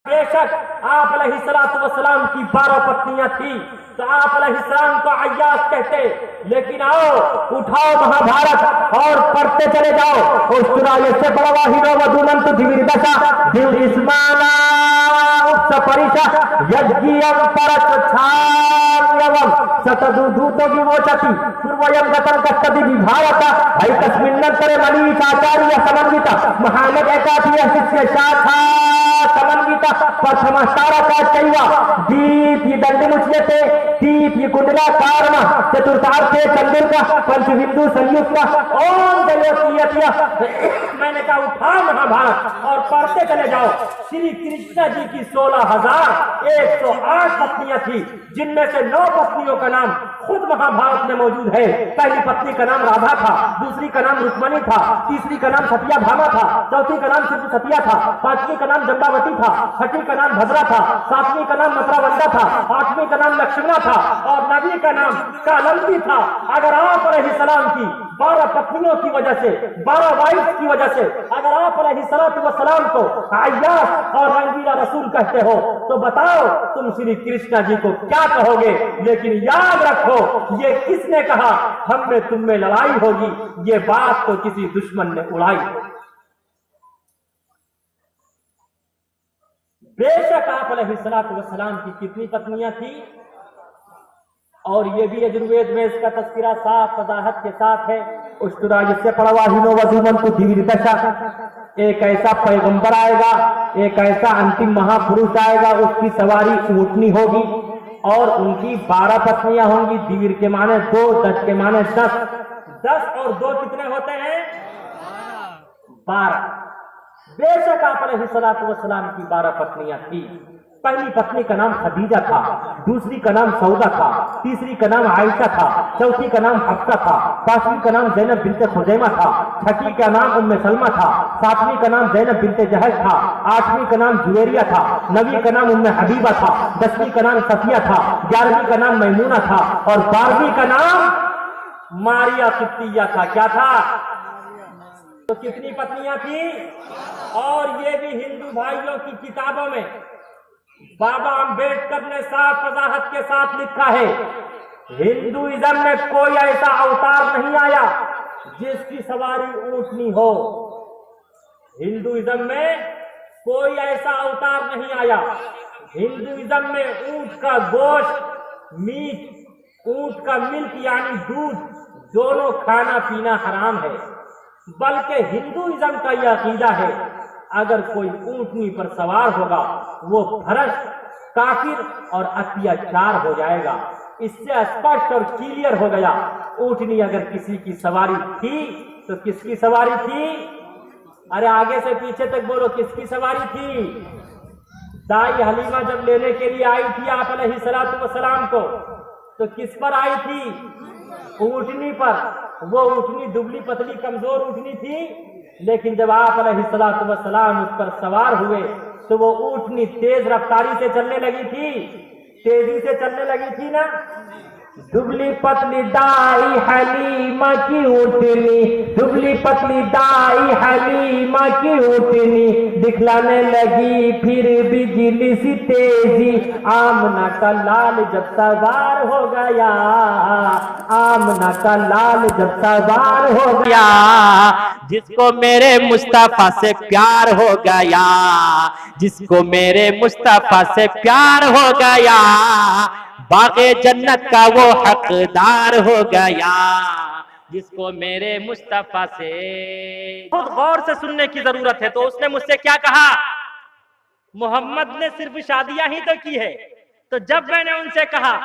बेशक आप अलैहिस्सलाम की 12 पत्नियां थी, तो आप अलैहिस्सलाम को अय्याश कहते। लेकिन आओ उठाओ महाभारत और पढ़ते चले जाओ। उससे बड़वाहिनो वधुमंत दिविर्दशा दिव इस्माना उपसपरिशा यज्ञियम परच्छाम्यवम सतदूतो विमोचति पूर्वयं गतं कस्तदि विभावता ऐकस्मिन्नन्तरे मनीषाचार्य समन्विता महानद एकाधिय शिष्य शाखा समन्विता प्रथमस्तारका चैव दीप्ति दण्डमुच्यते दीप्ति कुंडलाकारम चतुर्थार्थे चंद्रिका पंचबिंदु संयुक्त ओम जयोतियत्य। मैंने कहा उठाओ महाभारत और पढ़ते चले जाओ। श्री कृष्ण जी की 16,108 पत्नियां थी, जिनमें से 9 पत्नियों का नाम खुद महाभारत में मौजूद है। पहली पत्नी का नाम राधा था, दूसरी का नाम रुक्मणी था, तीसरी का नाम सत्याभामा था, चौथी का नाम सिद्ध सतिया था, पांचवी का नाम जम्बावती था, छठी का नाम भद्रा था, सातवीं का नाम मथुरावंदा था, आठवीं का नाम लक्ष्मणा था और नवी का नाम कालंदी था। अगर आप अलैहिस्सलाम की 12 पत्नियों की वजह से, 12 वाइफ की वजह से अगर आप अलैहिस्सलाम को अय्याश और रंगीला रसूल कहते हो, तो बताओ तुम श्री कृष्ण जी को क्या कहोगे। लेकिन याद रखो, ये किसने कहा हम में तुम में लड़ाई होगी, ये बात तो किसी दुश्मन ने उड़ाई। बेशक आप अलैहिस्सलाम की कितनी पत्नियां थी, और ये भी यजुर्वेद में इसका तस्करा साफ वजाहत के साथ है। उससे पड़वाहिनो वधुमंतु दिविर्दशा, एक ऐसा पैगंबर आएगा, एक ऐसा अंतिम महापुरुष आएगा, उसकी सवारी ऊंटनी होगी और उनकी 12 पत्नियां होंगी। दिविर के माने 2, 10 के माने 10, 10 और 2 कितने होते हैं? 12। बेशक आप अलैहिस्सलाम की 12 पत्नियां थी। पहली पत्नी का नाम खदीजा था, दूसरी का नाम सौदा था, तीसरी का नाम आयशा था, चौथी का नाम हफ्सा था, पांचवी का नाम ज़ैनब बिन्ते खुज़ैमा था, छठी का नाम उम्मे सलमा था, सातवीं का नाम ज़ैनब बिन्ते जहश था, आठवीं का नाम जुवेरिया था, नवीं का नाम उम्मे हबीबा था, 10वीं का नाम सफिया था, 11वीं का नाम मैमूना था और 12वीं का नाम मारिया किप्तिया था। क्या था? तो कितनी पत्नियां थी? और ये भी हिंदू भाइयों की किताबों में बाबा अंबेडकर ने साफ वजाहत के साथ लिखा है, हिंदुइज्म में कोई ऐसा अवतार नहीं आया जिसकी सवारी ऊंटनी हो। हिंदुइज्म में कोई ऐसा अवतार नहीं आया। हिंदुइज्म में ऊंट का गोश्त, मीट, ऊंट का मिल्क यानी दूध, दोनों खाना पीना हराम है। बल्कि हिंदुइज्म का यह अकीदा है, अगर कोई ऊंटनी पर सवार होगा वो भ्रष्ट, काफिर और अत्याचार हो जाएगा। इससे स्पष्ट और क्लियर हो गया, ऊंटनी अगर किसी की सवारी थी तो किसकी सवारी थी? अरे आगे से पीछे तक बोलो, किसकी सवारी थी? दाई हलीमा जब लेने के लिए आई थी आप अलैहिस्सलाम को, तो किस पर आई थी? ऊंटनी पर। वो ऊंटनी दुबली पतली कमजोर ऊंटनी थी, लेकिन जब आप अलैहिस्सलाम उस पर सवार हुए तो वो ऊंटनी तेज रफ्तारी से चलने लगी थी, तेजी से चलने लगी थी ना। दुबली पतली दाई हलीमा की ऊंटनी, दुबली पतली दाई हलीमा की ऊंटनी दिखलाने लगी फिर बिजली सी तेजी। आमना का लाल जब सवार हो गया, आमना का लाल जब सवार हो गया, जिसको मेरे मुस्तफा से प्यार हो गया, जिसको मेरे मुस्तफा से प्यार हो गया, बागे जन्नत का वो हकदार हो गया, जिसको मेरे मुस्तफा से। बहुत गौर से सुनने की जरूरत है। तो उसने मुझसे क्या कहा? मोहम्मद ने सिर्फ शादियां ही तो की है। तो जब मैंने उनसे कहा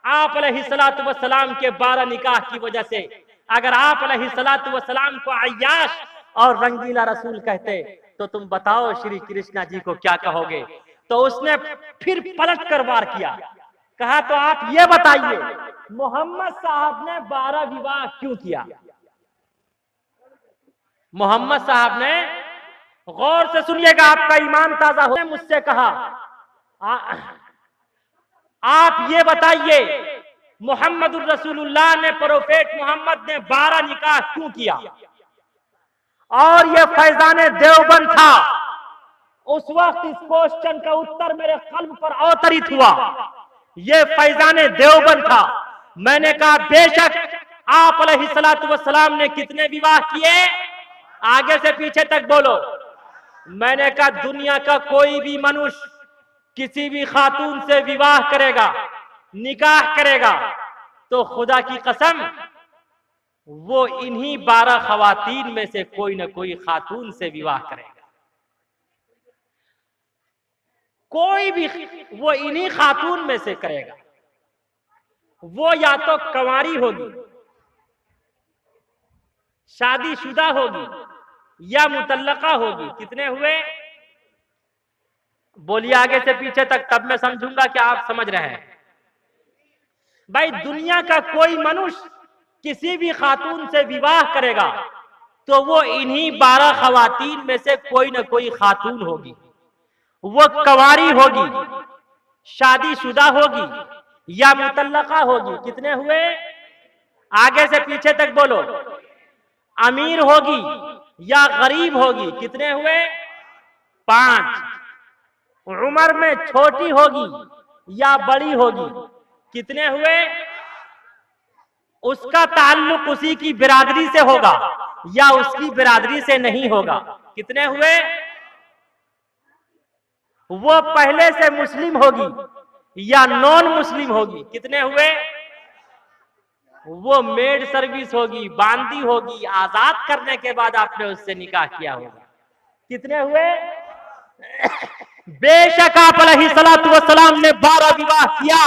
आप अलैहिस्सलाम के 12 निकाह की वजह से अगर आप अलैहिस्सलाम को अय्याश और रंगीला रसूल कहते, तो तुम बताओ श्री कृष्ण जी को क्या कहोगे? तो उसने फिर पलट कर वार किया, कहा तो आप ये बताइए मोहम्मद साहब ने 12 विवाह क्यों किया? मोहम्मद साहब ने, गौर से सुनिएगा आपका ईमान ताजा हो। मुझसे कहा आप ये बताइए मोहम्मदुर रसूलुल्लाह ने, प्रोफेट मोहम्मद ने 12 निकाह क्यों किया? और ये फैजाने देवबंद था, उस वक्त इस क्वेश्चन का उत्तर मेरे कल्ब पर अवतरित हुआ। ये फैजाने देवबंद था। मैंने कहा बेशक आप अलैहिस्सलातु वस्सलाम ने कितने विवाह किए, आगे से पीछे तक बोलो। मैंने कहा दुनिया का कोई भी मनुष्य किसी भी खातून से विवाह करेगा, निकाह करेगा, तो खुदा की कसम वो इन्हीं 12 खवातीन में से कोई न कोई खातून से विवाह करेगा। कोई भी वो इन्हीं खातून में से करेगा। वो या तो कंवारी होगी, शादीशुदा होगी, या मुतल्लका होगी। कितने हुए? बोलिए आगे से पीछे तक, तब मैं समझूंगा कि आप समझ रहे हैं। भाई दुनिया का कोई मनुष्य किसी भी खातून से विवाह करेगा तो वो इन्हीं 12 खवातीन में से कोई न कोई खातून होगी। वो कंवारी होगी, शादीशुदा होगी, या मुतल्लका होगी। कितने हुए? आगे से पीछे तक बोलो। अमीर होगी या गरीब होगी। कितने हुए? 5। उम्र में छोटी होगी या बड़ी होगी। कितने हुए? उसका ताल्लुक उसी की बिरादरी से होगा या उसकी बिरादरी से नहीं होगा। कितने हुए? वो पहले से मुस्लिम होगी या नॉन मुस्लिम होगी। कितने हुए? वो मेड सर्विस होगी, बांदी होगी, आजाद करने के बाद आपने उससे निकाह किया होगा। कितने हुए? बेशक आप अलैहिस्सलातु वस्सलाम ने 12 विवाह किया,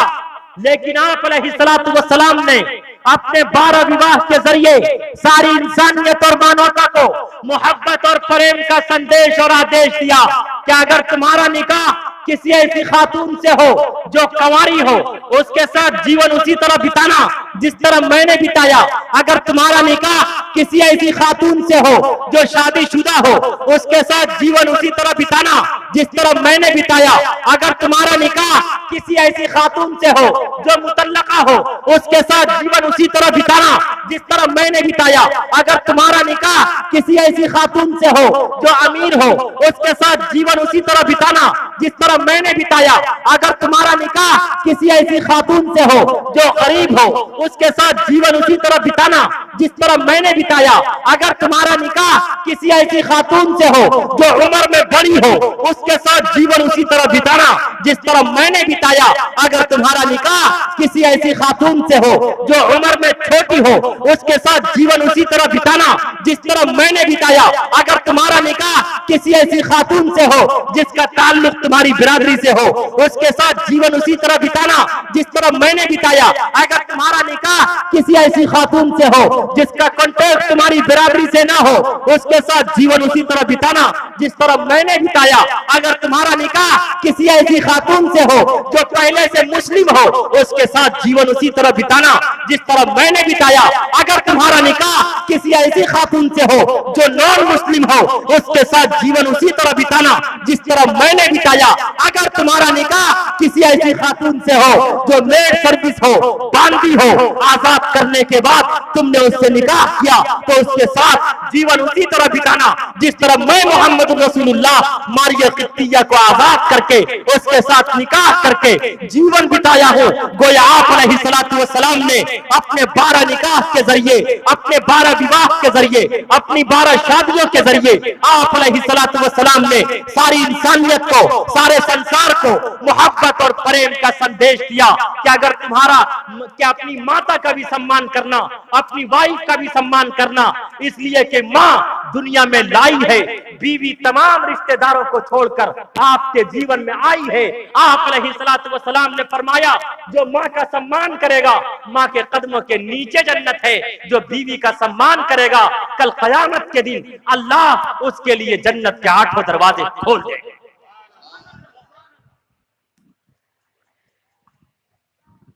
लेकिन आप अलैहिस्सलातु वस्सलाम ने अपने 12 विवाह के जरिए सारी इंसानियत और मानवता को मोहब्बत और प्रेम का संदेश और आदेश दिया कि अगर तुम्हारा निकाह किसी ऐसी खातून से हो जो कंवारी हो, उसके साथ जीवन उसी तरह बिताना जिस तरह मैंने बिताया। अगर तुम्हारा निकाह किसी ऐसी खातून से हो जो शादीशुदा हो, उसके साथ जीवन उसी तरह बिताना जिस तरह मैंने बिताया। अगर तुम्हारा निकाह किसी ऐसी खातून से हो जो मुतल्लका हो, उसके साथ जीवन उसी तरह बिताना जिस तरह मैंने बिताया। अगर तुम्हारा निकाह किसी ऐसी खातून से हो जो अमीर हो, उसके साथ जीवन उसी तरह बिताना जिस तरह मैंने बिताया। अगर तुम्हारा निकाह किसी ऐसी खातून से हो जो गरीब हो, उसके साथ जीवन उसी तरह बिताना जिस तरह मैंने बिताया। अगर तुम्हारा निकाह किसी ऐसी खातून से हो जो उम्र में बड़ी हो, उसके साथ जीवन उसी तरह बिताना जिस तरह मैंने बिताया। अगर तुम्हारा निकाह किसी ऐसी खातून से हो जो उम्र में छोटी हो, उसके साथ जीवन उसी तरह बिताना जिस तरह मैंने बिताया। अगर तुम्हारा निकाह किसी ऐसी खातून से हो जिसका ताल्लुक तुम्हारी बिरादरी से हो, उसके साथ जीवन उसी तरह बिताना जिस तरह मैंने बिताया। अगर तुम्हारा निकाह किसी ऐसी खातून से हो जिसका कॉन्टेक्ट तुम्हारी बिरादरी से ना हो, उसके साथ जीवन उसी तरह बिताना जिस तरह मैंने बिताया। अगर तुम्हारा निकाह किसी ऐसी खातून से हो जो पहले से मुस्लिम हो, उसके साथ जीवन उसी तरह बिताना जिस तरह मैंने बिताया। अगर तुम्हारा निकाह किसी ऐसी खातून से हो जो नॉन मुस्लिम हो, उसके साथ जीवन उसी तरह बिताना जिस तरह मैंने बिताया। अगर तुम्हारा निकाह किसी ऐसी खातून से हो जो मेड सर्विस हो, बांदी हो, आजाद करने के बाद तुमने उससे निकाह किया, तो उसके साथ जीवन उसी तरह बिताना जिस तरह मैं मोहम्मद रसूलुल्लाह मारिया कित्तिया को आजाद करके उसके साथ निकाह करके जीवन बिताया हूं। गोया आप अलैहिस्सलातु वस्सलाम ने अपने 12 निकाह के जरिए, अपने 12 विवाह के जरिए, अपनी 12 शादियों के जरिए आप अलैहिस्सलातु वस्सलाम ने सारी इंसानियत को, सारे संसार को मोहब्बत और प्रेम का संदेश दिया कि अगर तुम्हारा क्या अपनी माता का भी सम्मान करना, अपनी वाइफ का भी सम्मान करना, इसलिए कि माँ दुनिया में लाई है, बीवी तमाम रिश्तेदारों को छोड़कर आपके जीवन में आई है। आप अलैहिस्सलातु वस्सलाम ने फरमाया जो माँ का सम्मान करेगा, माँ के कदमों के नीचे जन्नत है। जो बीवी का सम्मान करेगा, कल क़यामत के दिन अल्लाह उसके लिए जन्नत के 8 दरवाजे खोल देगा।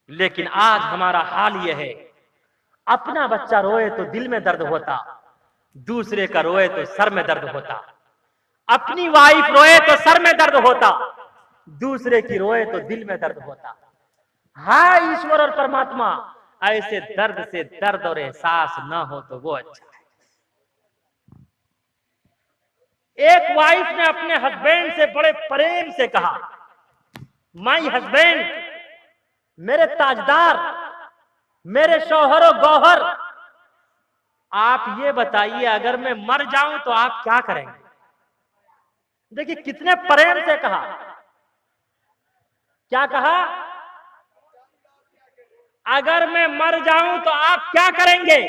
लेकिन आज हमारा हाल यह है, अपना बच्चा रोए तो दिल में दर्द होता, दूसरे का रोए तो सर में दर्द होता। अपनी वाइफ रोए तो सर में दर्द होता, दूसरे की रोए तो दिल में दर्द होता। हाय ईश्वर और परमात्मा, ऐसे दर्द से दर्द और एहसास न हो तो वो अच्छा एक वाइफ ने अपने हस्बैंड से बड़े प्रेम से कहा, माई हस्बैंड, मेरे ताजदार, मेरे शौहर गौहर, आप ये बताइए अगर मैं मर जाऊं तो आप क्या करेंगे? देखिए कितने प्रेम से कहा। क्या कहा? अगर मैं मर जाऊं तो आप क्या करेंगे?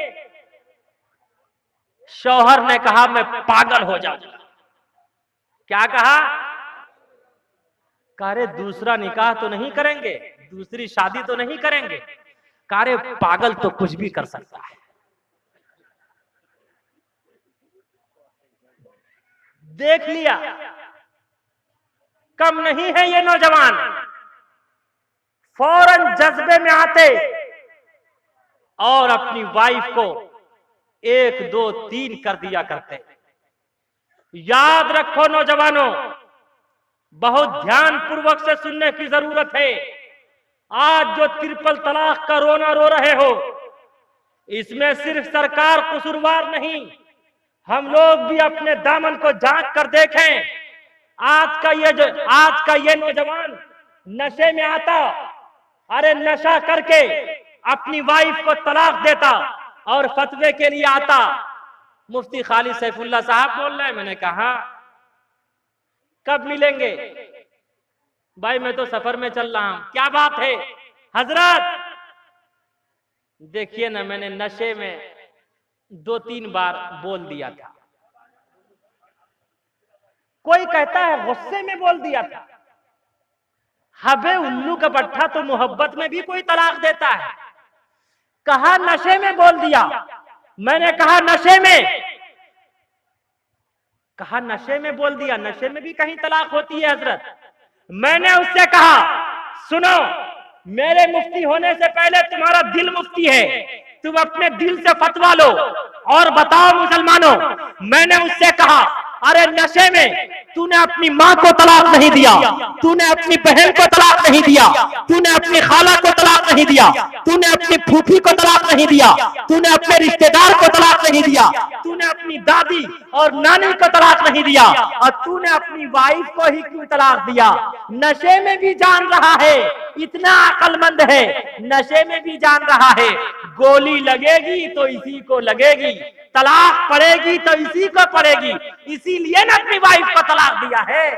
शौहर ने कहा मैं पागल हो जाऊंगा। क्या कहा? कारे दूसरा निकाह तो नहीं करेंगे, दूसरी शादी तो नहीं करेंगे? कारे पागल तो कुछ भी कर सकता है। देख लिया, कम नहीं है ये नौजवान, फौरन जज्बे में आते और अपनी वाइफ को 1 2 3 कर दिया करते। याद रखो नौजवानों, बहुत ध्यान पूर्वक से सुनने की जरूरत है। आज जो ट्रिपल तलाक का रोना रो रहे हो, इसमें सिर्फ सरकार कसूरवार नहीं, हम लोग भी अपने दामन को जांच कर देखें। आज का ये नौजवान नशे में आता, अरे नशा करके अपनी वाइफ को तलाक देता और फतवे के लिए आता। मुफ्ती खालिद सैफुल्लाह साहब बोल रहे हैं। मैंने कहा कब मिलेंगे? भाई मैं तो सफर में चल रहा हूं। क्या बात है हजरत? देखिए ना, मैंने नशे में 2 3 बार बोल दिया था। कोई कहता है गुस्से में बोल दिया था। हबे उल्लू का पट्टा, तो मोहब्बत में भी कोई तलाक देता है। कहा नशे में बोल दिया। मैंने कहा नशे में, कहा नशे में बोल दिया। नशे में भी कहीं तलाक होती है हजरत? मैंने उससे कहा सुनो, मेरे मुफ्ती होने से पहले तुम्हारा दिल मुफ्ती है, तुम अपने दिल से फतवा लो और बताओ मुसलमानों। मैंने उससे कहा अरे नशे में तूने अपनी माँ को तलाक नहीं दिया, तूने अपनी बहन को तलाक नहीं दिया, तूने अपनी खाला को तलाक नहीं दिया, तूने अपनी फूफी को तलाक नहीं दिया, तूने अपने रिश्तेदार को तलाक नहीं दिया, तूने अपनी दादी और नानी को तलाक नहीं दिया, और तूने अपनी वाइफ को ही क्यों तलाक दिया? नशे में भी जान रहा है, इतना अक्लमंद है, नशे में भी जान रहा है गोली लगेगी तो इसी को लगेगी, तलाक पड़ेगी तो इसी को पड़ेगी, इसीलिए ना अपनी वाइफ को तलाक दिया है।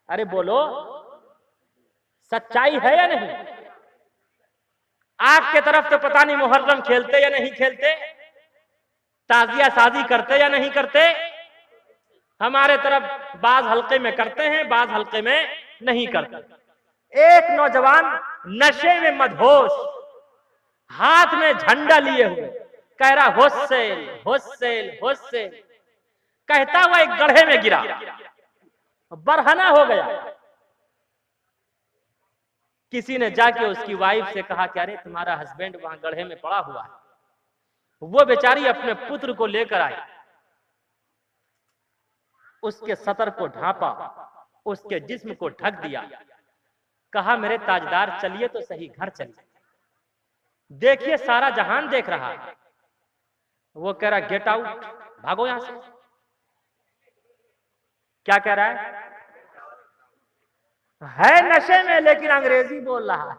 अरे बोलो, सच्चाई है या नहीं? आपके तरफ तो पता नहीं मुहर्रम खेलते या नहीं खेलते, ताजिया शादी करते या नहीं करते। हमारे तरफ बाज हल्के में करते हैं, बाज हल्के में नहीं करते। एक नौजवान नशे में मदहोश, हाथ में झंडा लिए हुए कह रहा हुस्सेन हुस्सेन हुस्सेन, कहता हुआ एक गड्ढे में गिरा, बरहना हो गया। किसी ने जाके उसकी वाइफ से कहा कि अरे तुम्हारा हस्बैंड वहां गड्ढे में पड़ा हुआ है। वो बेचारी अपने पुत्र को लेकर आई, उसके सतर को ढांपा, उसके जिस्म को ढक दिया, कहा मेरे ताजदार चलिए तो सही, घर चलिए, देखिए सारा जहान देख रहा है। वो कह रहा गेट आउट, भागो यहां से। क्या कह रहा है नशे में, लेकिन अंग्रेजी बोल रहा है।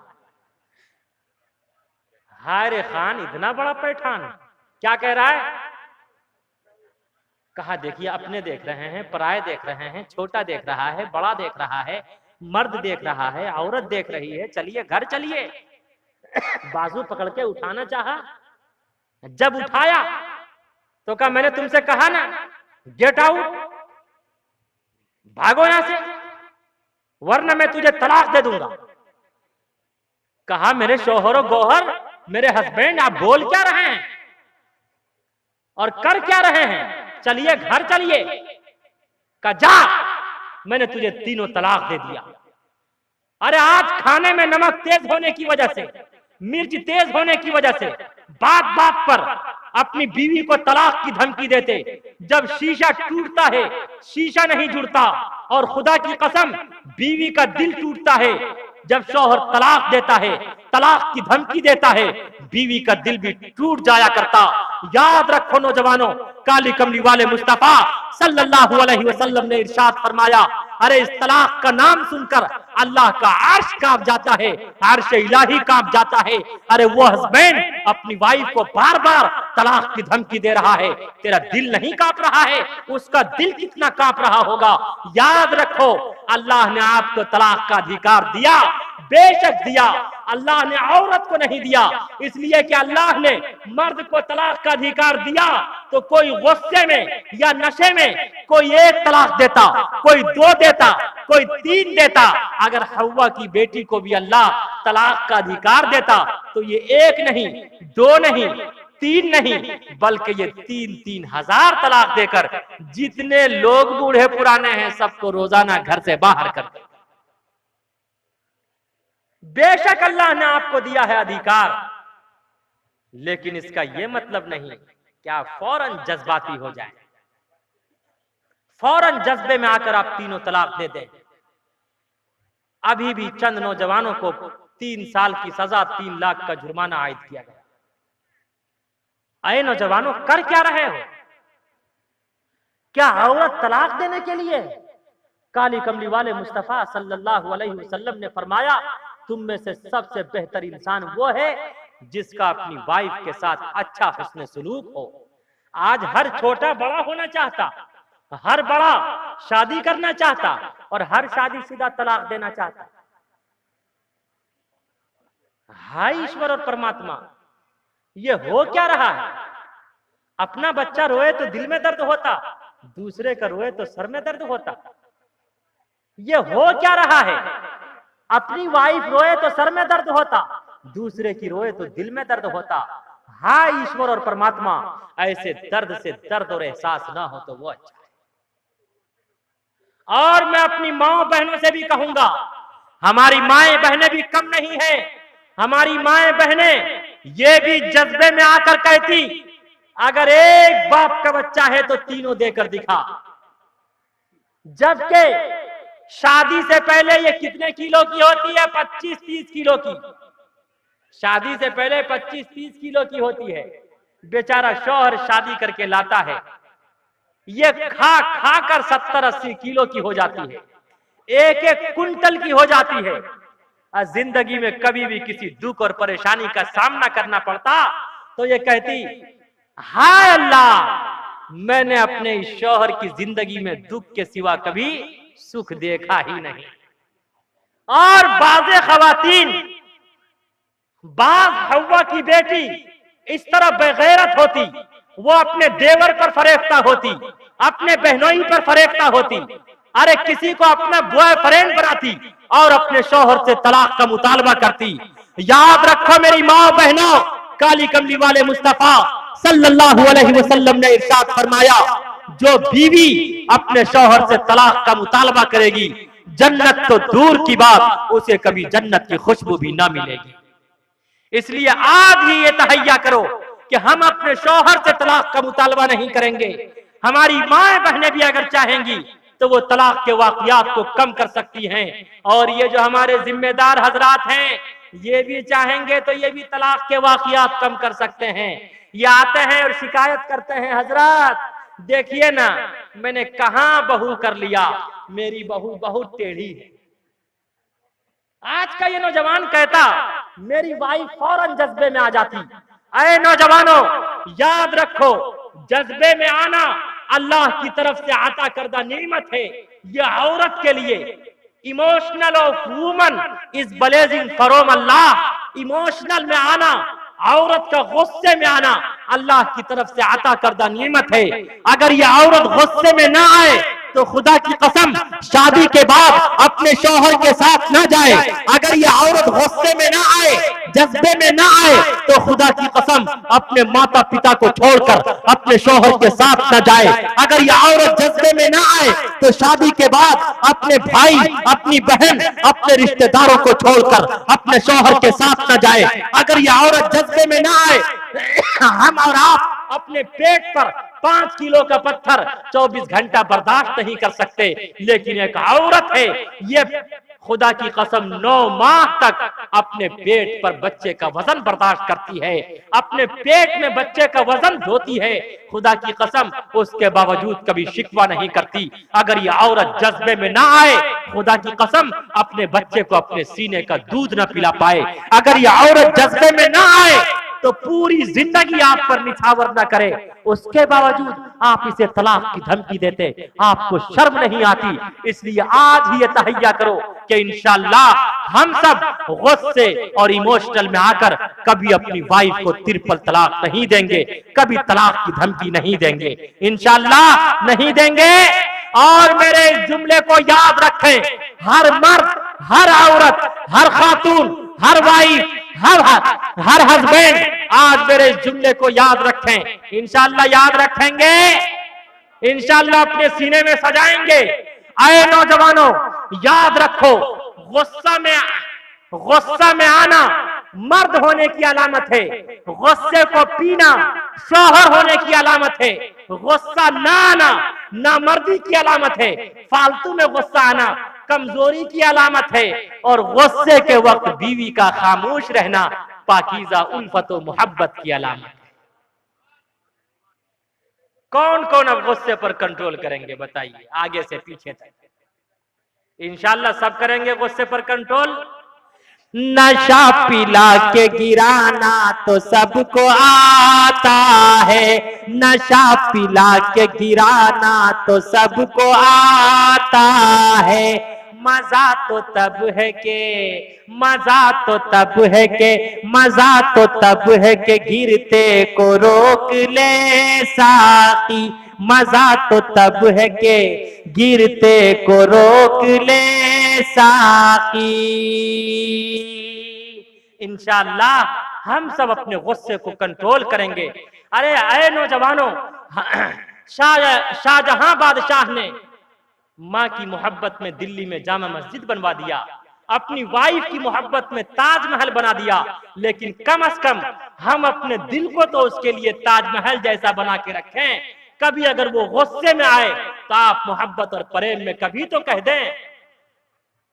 हाय रे खान, इतना बड़ा पैठान। क्या कह रहा है? कहा देखिए अपने देख रहे हैं, पराये देख रहे हैं, छोटा देख रहा है, बड़ा देख रहा है, मर्द देख रहा है, औरत देख रही है, चलिए घर चलिए। बाजू पकड़ के उठाना चाहा, जब उठाया तो कहा मैंने तुमसे कहा ना गेट आउट, भागो यहां से वरना मैं तुझे तलाक दे दूंगा। कहा मेरे शौहर गौहर, मेरे हस्बैंड, आप बोल क्या रहे हैं और कर क्या रहे हैं? चलिए घर चलिए। कहा जा, मैंने तुझे तीनों तलाक दे दिया। अरे आज खाने में नमक तेज होने की वजह से, मिर्च तेज होने की वजह से बात बात पर अपनी बीवी को तलाक की धमकी देते। जब शीशा टूटता है शीशा नहीं जुड़ता, और खुदा की कसम बीवी का दिल टूटता है जब शौहर तलाक देता है, तलाक की धमकी देता है, बीवी का दिल भी टूट जाया करता। याद रखो नौजवानों, काली कमली वाले मुस्तफा सल्लल्लाहु अलैहि वसल्लम ने इरशाद फरमाया, अरे इस तलाक का नाम सुनकर अल्लाह का अर्श कांप जाता है, अर्श इलाही कांप जाता है। अरे वो हस्बैंड अपनी वाइफ को बार बार तलाक की धमकी दे रहा है, तेरा दिल नहीं कांप रहा है? उसका दिल कितना कांप रहा होगा। याद रखो, अल्लाह ने आपको तलाक का अधिकार दिया, बेशक दिया। अल्लाह ने औरत को नहीं दिया, इसलिए कि अल्लाह ने मर्द को तलाक का अधिकार दिया तो कोई गुस्से में या नशे में कोई एक तलाक देता, कोई दो देता, कोई तीन देता। अगर हव्वा की बेटी को भी अल्लाह तलाक का अधिकार देता तो ये एक नहीं, दो नहीं, तीन नहीं, बल्कि ये 3-3 हजार तलाक देकर जितने लोग बूढ़े पुराने हैं सबको रोजाना घर से बाहर कर दे। बेशक अल्लाह ने आपको दिया है अधिकार, लेकिन इसका यह मतलब नहीं कि आप फौरन जज्बाती हो जाए, फौरन जज्बे में आकर आप तीनों तलाक दे दें। अभी भी चंद नौजवानों को 3 साल की सजा, 3 लाख का जुर्माना आयद किया गया। अरे नौजवानों, कर क्या रहे हो? क्या औरत तलाक देने के लिए? काली कमली वाले मुस्तफा सल्लल्लाहु अलैहि वसल्लम ने फरमाया, तुम में से सबसे बेहतर इंसान वो है जिसका अपनी वाइफ के साथ अच्छा हुस्न सलूक हो। आज हर छोटा बड़ा होना चाहता, हर बड़ा शादी करना चाहता और हर शादीशुदा तलाक देना चाहता। हाय ईश्वर और परमात्मा, ये हो क्या रहा है? अपना बच्चा रोए तो दिल में दर्द होता, दूसरे का रोए तो सर में दर्द होता। ये हो क्या रहा है? अपनी वाइफ रोए तो सर में दर्द होता, दूसरे की रोए तो दिल में दर्द होता। हाय ईश्वर और परमात्मा, ऐसे दर्द से दर्द और एहसास ना हो तो वो अच्छा है। और मैं अपनी माँ बहनों से भी कहूंगा, हमारी माएं बहनें भी कम नहीं है। हमारी माएं बहनें ये भी जज्बे में आकर कहती, अगर एक बाप का बच्चा है तो तीनों देकर दिखा। जबकि शादी से पहले ये कितने किलो की होती है? 25-30 किलो की। शादी से पहले 25-30 किलो की होती है। बेचारा शौहर शादी करके लाता है, ये खा खा कर 70-80 किलो की हो जाती है, 1-1 कुंटल की हो जाती है। जिंदगी में कभी भी किसी दुख और परेशानी का सामना करना पड़ता तो ये कहती, हाय अल्लाह, मैंने अपने इस शौहर की जिंदगी में दुख के सिवा कभी सुख देखा ही नहीं। और बाज़े ख़वातीन, बाज हव्वा की बेटी इस तरह बेगैरत होती, वो अपने देवर पर फरेफ्ता होती, अपने बहनोई पर फरेफ्ता होती। अरे किसी को अपना बॉयफ्रेंड बनाती और अपने शौहर से तलाक का मुतालबा करती। याद रखो मेरी माँ बहनों, काली कमली वाले मुस्तफा सल्लल्लाहु अलैहि वसल्लम ने इरशाद फरमाया, जो बीवी अपने शौहर से तलाक का मुतालबा करेगी, जन्नत तो दूर की बात, उसे कभी जन्नत की खुशबू भी ना मिलेगी। इसलिए आज ही ये तहैया करो कि हम अपने शौहर से तलाक का मुतालबा नहीं करेंगे। हमारी माएं बहनें भी अगर चाहेंगी तो वो तलाक के वाकयात को कम कर सकती हैं। और ये जो हमारे जिम्मेदार हजरात हैं, ये भी चाहेंगे तो ये भी तलाक के वाकयात कम कर सकते हैं। ये आते हैं और शिकायत करते हैं, हजरात देखिए ना, मैंने कहां बहू कर लिया, मेरी बहू बहुत टेढ़ी है। आज का ये नौजवान कहता, मेरी वाइफ फौरन जज्बे में आ जाती। अरे नौजवानों, याद रखो, जज्बे में आना अल्लाह की तरफ से आता करदा नेमत है। ये औरत के लिए emotional of woman is blazing from Allah. Emotional में आना, औरत का गुस्से में आना अल्लाह की तरफ से आता करदा नेमत है। अगर ये औरत गुस्से में ना आए तो खुदा की कसम शादी के बाद अपने शौहर के साथ ना जाए। अगर ये औरत गुस्से में ना आए, जज्बे में ना आए, तो खुदा की कसम अपने माता पिता को छोड़कर अपने शौहर के साथ ना जाए। अगर ये औरत जज्बे में ना आए तो शादी के बाद अपने भाई, अपनी बहन, अपने रिश्तेदारों को छोड़कर अपने शौहर के साथ ना जाए। अगर ये औरत जज्बे में ना आए, हम और आप अपने पेट पर 5 किलो का पत्थर 24 घंटा बर्दाश्त नहीं कर सकते, लेकिन एक औरत है, ये खुदा की कसम 9 माह तक अपने पेट पर बच्चे का वजन बर्दाश्त करती है, अपने पेट में बच्चे का वजन ढोती है, खुदा की कसम उसके बावजूद कभी शिकवा नहीं करती। अगर ये औरत जज्बे में ना आए, खुदा की कसम अपने बच्चे को अपने सीने का दूध न पिला पाए, अगर ये औरत जज्बे में ना आए तो पूरी जिंदगी आप पर निछावर न करे, उसके बावजूद आप इसे तलाक की धमकी देते, आपको शर्म नहीं आती। इसलिए आज ही ये तहैया करो कि इंशाअल्लाह हम सब गुस्से और इमोशनल में आकर कभी अपनी वाइफ को ट्रिपल तलाक नहीं देंगे, कभी तलाक की धमकी नहीं देंगे, इंशाअल्लाह नहीं देंगे। और मेरे इस जुमले को याद रखें, हर मर्द, हर औरत, हर खातून, हर वाइफ, हर हस्बैंड आज मेरे इस जुमले को याद रखें, इंशाअल्लाह याद रखेंगे, इंशाअल्लाह अपने सीने में सजाएंगे। आए नौजवानों, याद रखो, गुस्सा में आना मर्द होने की अलामत है, गुस्से को पीना शौहर होने की अलामत है, गुस्सा ना आना नामर्दी की अलामत है, फालतू में गुस्सा आना कमजोरी की अलामत है, और गुस्से के वक्त बीवी का खामोश रहना पाकीज़ा उल्फत और मोहब्बत की अलामत है। कौन कौन अब गुस्से पर कंट्रोल करेंगे बताइए, आगे से पीछे तक इंशाअल्लाह सब करेंगे गुस्से पर कंट्रोल। नशा पिला के गिराना तो सबको आता है, नशा पिला के गिराना तो सबको आता है, मजा तो तब है के, मजा तो तब है के, मजा तो तब है के गिरते को रोक ले साकी, मजा तो तब है के गिरते को रोक ले साकी। इंशाअल्लाह हम सब अपने गुस्से को कंट्रोल करेंगे। अरे आए नौजवानों, शाहजहां बादशाह ने माँ की मोहब्बत में दिल्ली में जामा मस्जिद बनवा दिया, अपनी वाइफ की मोहब्बत में ताजमहल बना दिया, लेकिन कम से कम हम अपने दिल को तो उसके लिए ताजमहल जैसा बना के रखें। कभी अगर वो गुस्से में आए तो आप मोहब्बत और प्रेम में कभी तो कह दें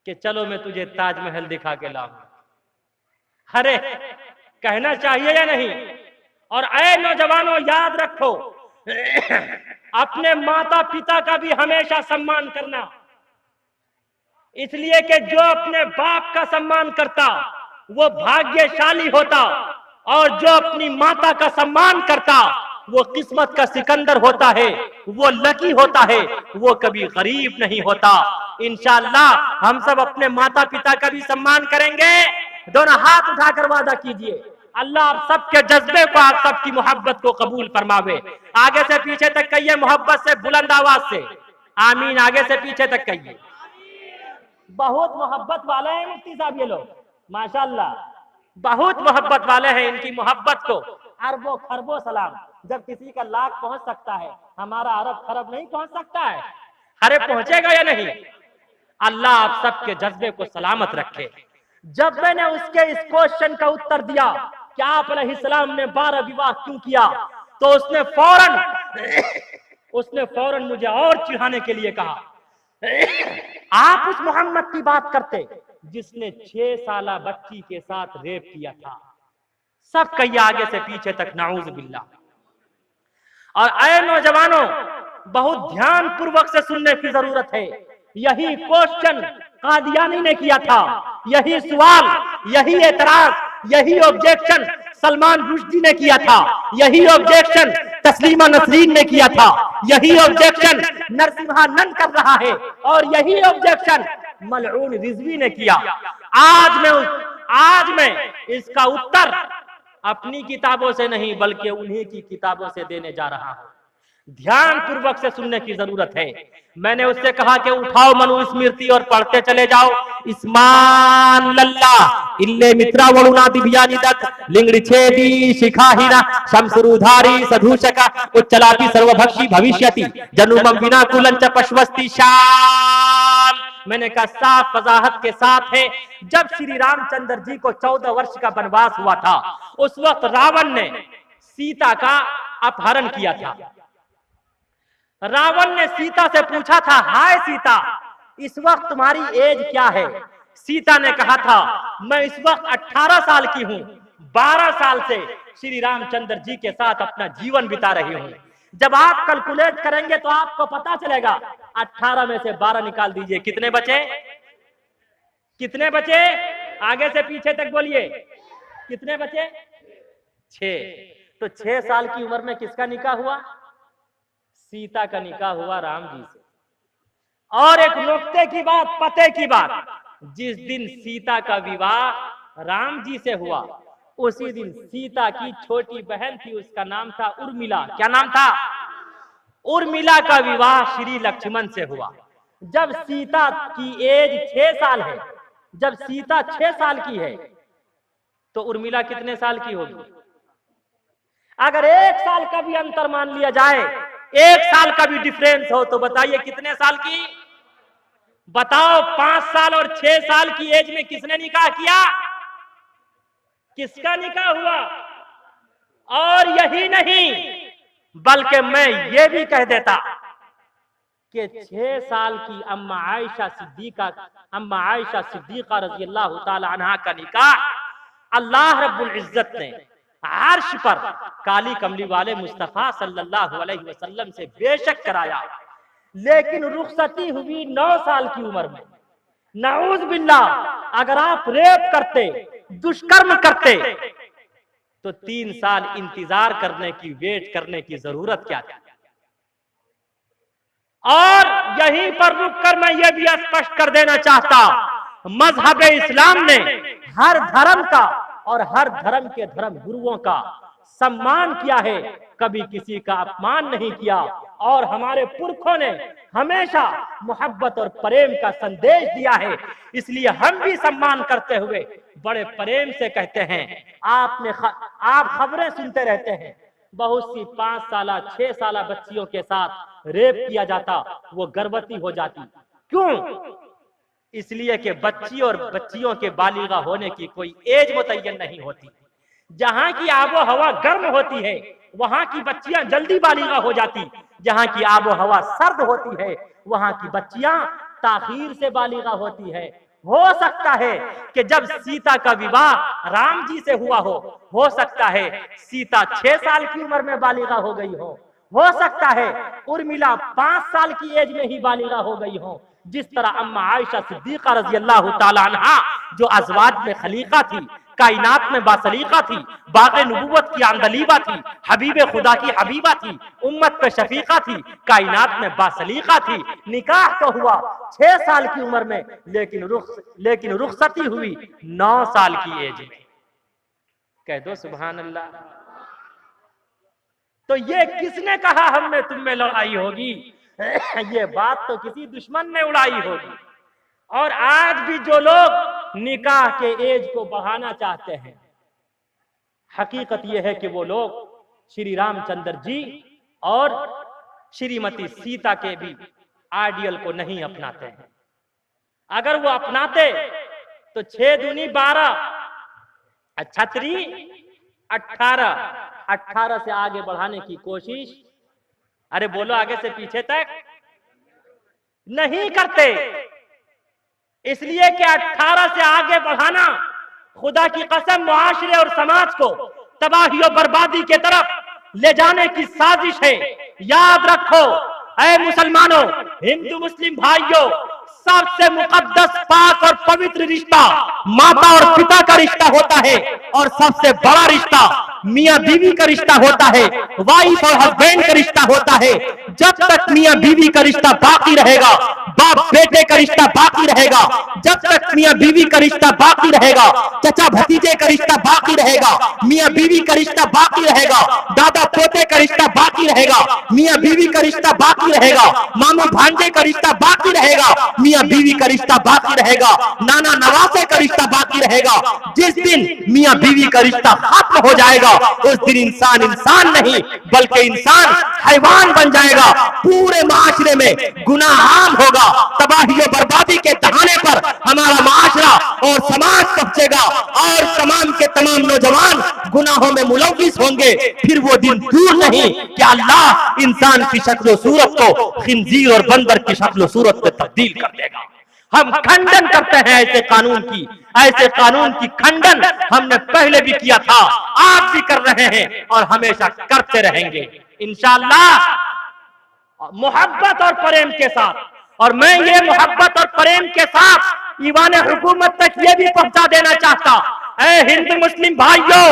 कि चलो मैं तुझे ताजमहल दिखा के लाऊंगा। अरे कहना चाहिए या नहीं? और ऐ नौजवानों, याद रखो, अपने माता पिता का भी हमेशा सम्मान करना, इसलिए कि जो अपने बाप का सम्मान करता वो भाग्यशाली होता, और जो अपनी माता का सम्मान करता वो किस्मत का सिकंदर होता है, वो लकी होता है, वो कभी गरीब नहीं होता। इंशाअल्लाह हम सब अपने माता पिता का भी सम्मान करेंगे। दोनों हाथ उठाकर वादा कीजिए, अल्लाह आप सबके जज्बे को, आप सबकी मोहब्बत को कबूल फरमावे। आगे से पीछे तक कहिए मोहब्बत से, बुलंद आवाज से आमीन। आगे से पीछे तक कहिए। बहुत मोहब्बत वाले हैं मुफ्ती साहब ये लोग, माशाअल्लाह बहुत मोहब्बत वाले हैं। इनकी मोहब्बत को अरबों खरबों सलाम। जब किसी का लाख पहुंच सकता है, हमारा अरब खरब नहीं पहुंच सकता है? अरे पहुंचेगा या नहीं? अल्लाह आप सबके जज्बे को सलामत रखे। जब मैंने उसके इस क्वेश्चन का उत्तर दिया कि आप अलैहिस्सलाम ने 12 विवाह क्यों किया, तो उसने फौरन मुझे और चिढ़ाने के लिए कहा, आप उस मोहम्मद की बात करते जिसने 6 साला बच्ची के साथ रेप किया था। सब कहिए आगे से पीछे तक नाऊज़ बिल्लाह। और ऐ नौजवानों, बहुत ध्यान पूर्वक से सुनने की जरूरत है। यही क्वेश्चन कादियानी ने किया था, यही सवाल, यही एतराज, यही ऑब्जेक्शन सलमान रुश्दी ने किया था, यही ऑब्जेक्शन तस्लीमा नसरीन ने किया था, यही ऑब्जेक्शन नरसिम्हानंद कर रहा है, और यही ऑब्जेक्शन मलऊन रिजवी ने किया। आज मैं इसका उत्तर अपनी किताबों से नहीं बल्कि उन्हीं की किताबों से देने जा रहा हूं। ध्यान पूर्वक से सुनने की जरूरत है। मैंने उससे कहा कि उठाओ मनुस्मृति और पढ़ते चले जाओ। इस्मान लल्ला इल्ले मित्रा वरुणा दिव्यानि दत्त लिंगड़ी छेदी शिखाहीना शमसुरुधारी सधूषका उच्चलापि सर्वभक्षी भविष्यति जनुमम विना कुलंच पश्वस्ति शाम। मैंने कहा साफ वजाहत के साथ है, जब श्री रामचंद्र जी को 14 वर्ष का वनवास हुआ था, उस वक्त रावण ने सीता का अपहरण किया था। रावण ने सीता से पूछा था, हाय सीता, इस वक्त तुम्हारी एज क्या है? सीता ने कहा था, मैं इस वक्त 18 साल की हूं, 12 साल से श्री रामचंद्र जी के साथ अपना जीवन बिता रही हूं। जब आप कैलकुलेट करेंगे तो आपको पता चलेगा, 18 में से 12 निकाल दीजिए, कितने बचे? कितने बचे? आगे से पीछे तक बोलिए, कितने बचे? 6। तो 6 साल की उम्र में किसका निकाह हुआ? सीता का निकाह हुआ राम जी से। और एक नुक्ते की बात, पते की बात, जिस दिन सीता का विवाह राम जी से हुआ, उसी दिन सीता की छोटी बहन थी, उसका नाम था उर्मिला। क्या नाम था? उर्मिला का विवाह श्री लक्ष्मण से हुआ। जब सीता की एज 6 साल है, जब सीता 6 साल की है, तो उर्मिला कितने साल की होगी? अगर 1 साल का भी अंतर मान लिया जाए, 1 साल का भी डिफरेंस हो, तो बताइए कितने साल की? बताओ, 5 साल और 6 साल की एज में किसने निकाह किया? किसका निकाह हुआ? और यही नहीं, बल्कि मैं ये भी कह देता कि 6 साल की अम्मा आयशा सिद्दीका रजी अल्लाह ताला अन्हा का निकाह अल्लाह रब्बुल इज्जत ने अर्श पर काली कमली वाले मुस्तफा सल्लल्लाहु अलैहि वसल्लम से बेशक कराया, लेकिन रुखसती हुई 9 साल की उम्र में। नाऊज बिल्लाह, अगर आप रेप करते, दुष्कर्म करते, तो 3 साल इंतजार करने की, वेट करने की जरूरत क्या थी? और यहीं पर रुककर मैं ये भी स्पष्ट कर देना चाहता, मजहब इस्लाम ने हर धर्म का और हर धर्म के धर्म गुरुओं का सम्मान किया है, कभी किसी का अपमान नहीं किया। और हमारे पुरखों ने हमेशा मोहब्बत और प्रेम का संदेश दिया है, इसलिए हम भी सम्मान करते हुए बड़े प्रेम से कहते हैं। आप खबरें सुनते रहते हैं, बहुत सी 5 साल 6 साल बच्चियों के साथ रेप किया जाता, वो गर्भवती हो जाती। क्यों? इसलिए कि बच्ची और बच्चियों के बालिगा होने की कोई एज मुतय्यन नहीं होती। जहां की आबो हवा गर्म होती है, वहां की बच्चियां जल्दी बालिगा हो जाती। जहां की आबो हवा सर्द होती है, वहां की बच्चियां ताखीर से बालिगा होती है। हो सकता है कि जब सीता का विवाह राम जी से हुआ हो सकता है सीता 6 साल की उम्र में बालिगा हो गई हो सकता है उर्मिला 5 साल की एज में ही बालिगा हो गई हो। जिस तरह अम्मा आयशा सिद्दीका रजी अल्लाह ताला अन्हा, जो अज़वाज में खलीका थी, कायनात में बासलीका थी, बाग़े नबुव्वत की आंदलीबा थी, हबीब खुदा की हबीबा थी, उम्मत पे शफीका थी, कायनात में बासलीका थी। निकाह तो हुआ 6 साल की उम्र में, लेकिन रुखसती हुई 9 साल की एज में। कह दो सुभान अल्लाह। तो ये किसने कहा हम में तुम में लड़ाई होगी? ये बात तो किसी दुश्मन ने उड़ाई होगी। और आज भी जो लोग निकाह के एज को बढ़ाना चाहते हैं, हकीकत यह है कि वो लोग श्री रामचंद्र जी और श्रीमती सीता के भी आइडियल को नहीं अपनाते हैं। अगर वो अपनाते तो 6 दूनी 12, 36 18 से आगे बढ़ाने की कोशिश, अरे बोलो आगे से पीछे तक, नहीं करते। इसलिए कि 18 से आगे बढ़ाना खुदा की कसम मुआशरे और समाज को तबाही और बर्बादी के तरफ ले जाने की साजिश है। याद रखो ऐ मुसलमानों, हिंदू मुस्लिम भाइयों, सबसे मुकद्दस पाक और पवित्र रिश्ता माता और पिता का रिश्ता होता है, और सबसे बड़ा रिश्ता मियां बीवी का रिश्ता होता है, वाइफ और हस्बैंड का रिश्ता होता है। जब तक मियां बीवी का रिश्ता बाकी रहेगा, बाप बेटे का रिश्ता बाकी रहेगा। जब तक मियां बीवी का रिश्ता बाकी रहेगा, चचा भतीजे का रिश्ता बाकी रहेगा, मियां बीवी का रिश्ता बाकी रहेगा, दादा पोते का रिश्ता बाकी रहेगा, मियां बीवी का रिश्ता बाकी रहेगा, मामू भांजे का रिश्ता बाकी रहेगा, मियां बीवी का रिश्ता बाकी रहेगा, नाना नवासे का रिश्ता बाकी रहेगा। जिस दिन मियां बीवी का रिश्ता खत्म हो जाएगा, उस दिन इंसान नहीं बल्कि इंसान हैवान बन जाएगा। पूरे माशरे में गुनाह आम होगा, तबाही और बर्बादी के दहाने पर हमारा माशरा और समाज पहुंचेगा और तमाम के तमाम नौजवान गुनाहों में मुलव्विस होंगे। फिर वो दिन दूर नहीं कि अल्लाह इंसान की शक्ल सूरत को खिंजीर और बंदर की शक्ल सूरत में तब्दील कर देगा। हम खंडन करते हैं ऐसे कानून की खंडन हमने पहले भी किया था, आप भी कर रहे हैं और हमेशा करते रहेंगे इंशाअल्लाह, मोहब्बत और प्रेम के साथ। और मैं ये मोहब्बत और प्रेम के साथ ईवान हुकूमत तक ये भी पहुंचा देना चाहता, ऐ हिंदू मुस्लिम भाइयों,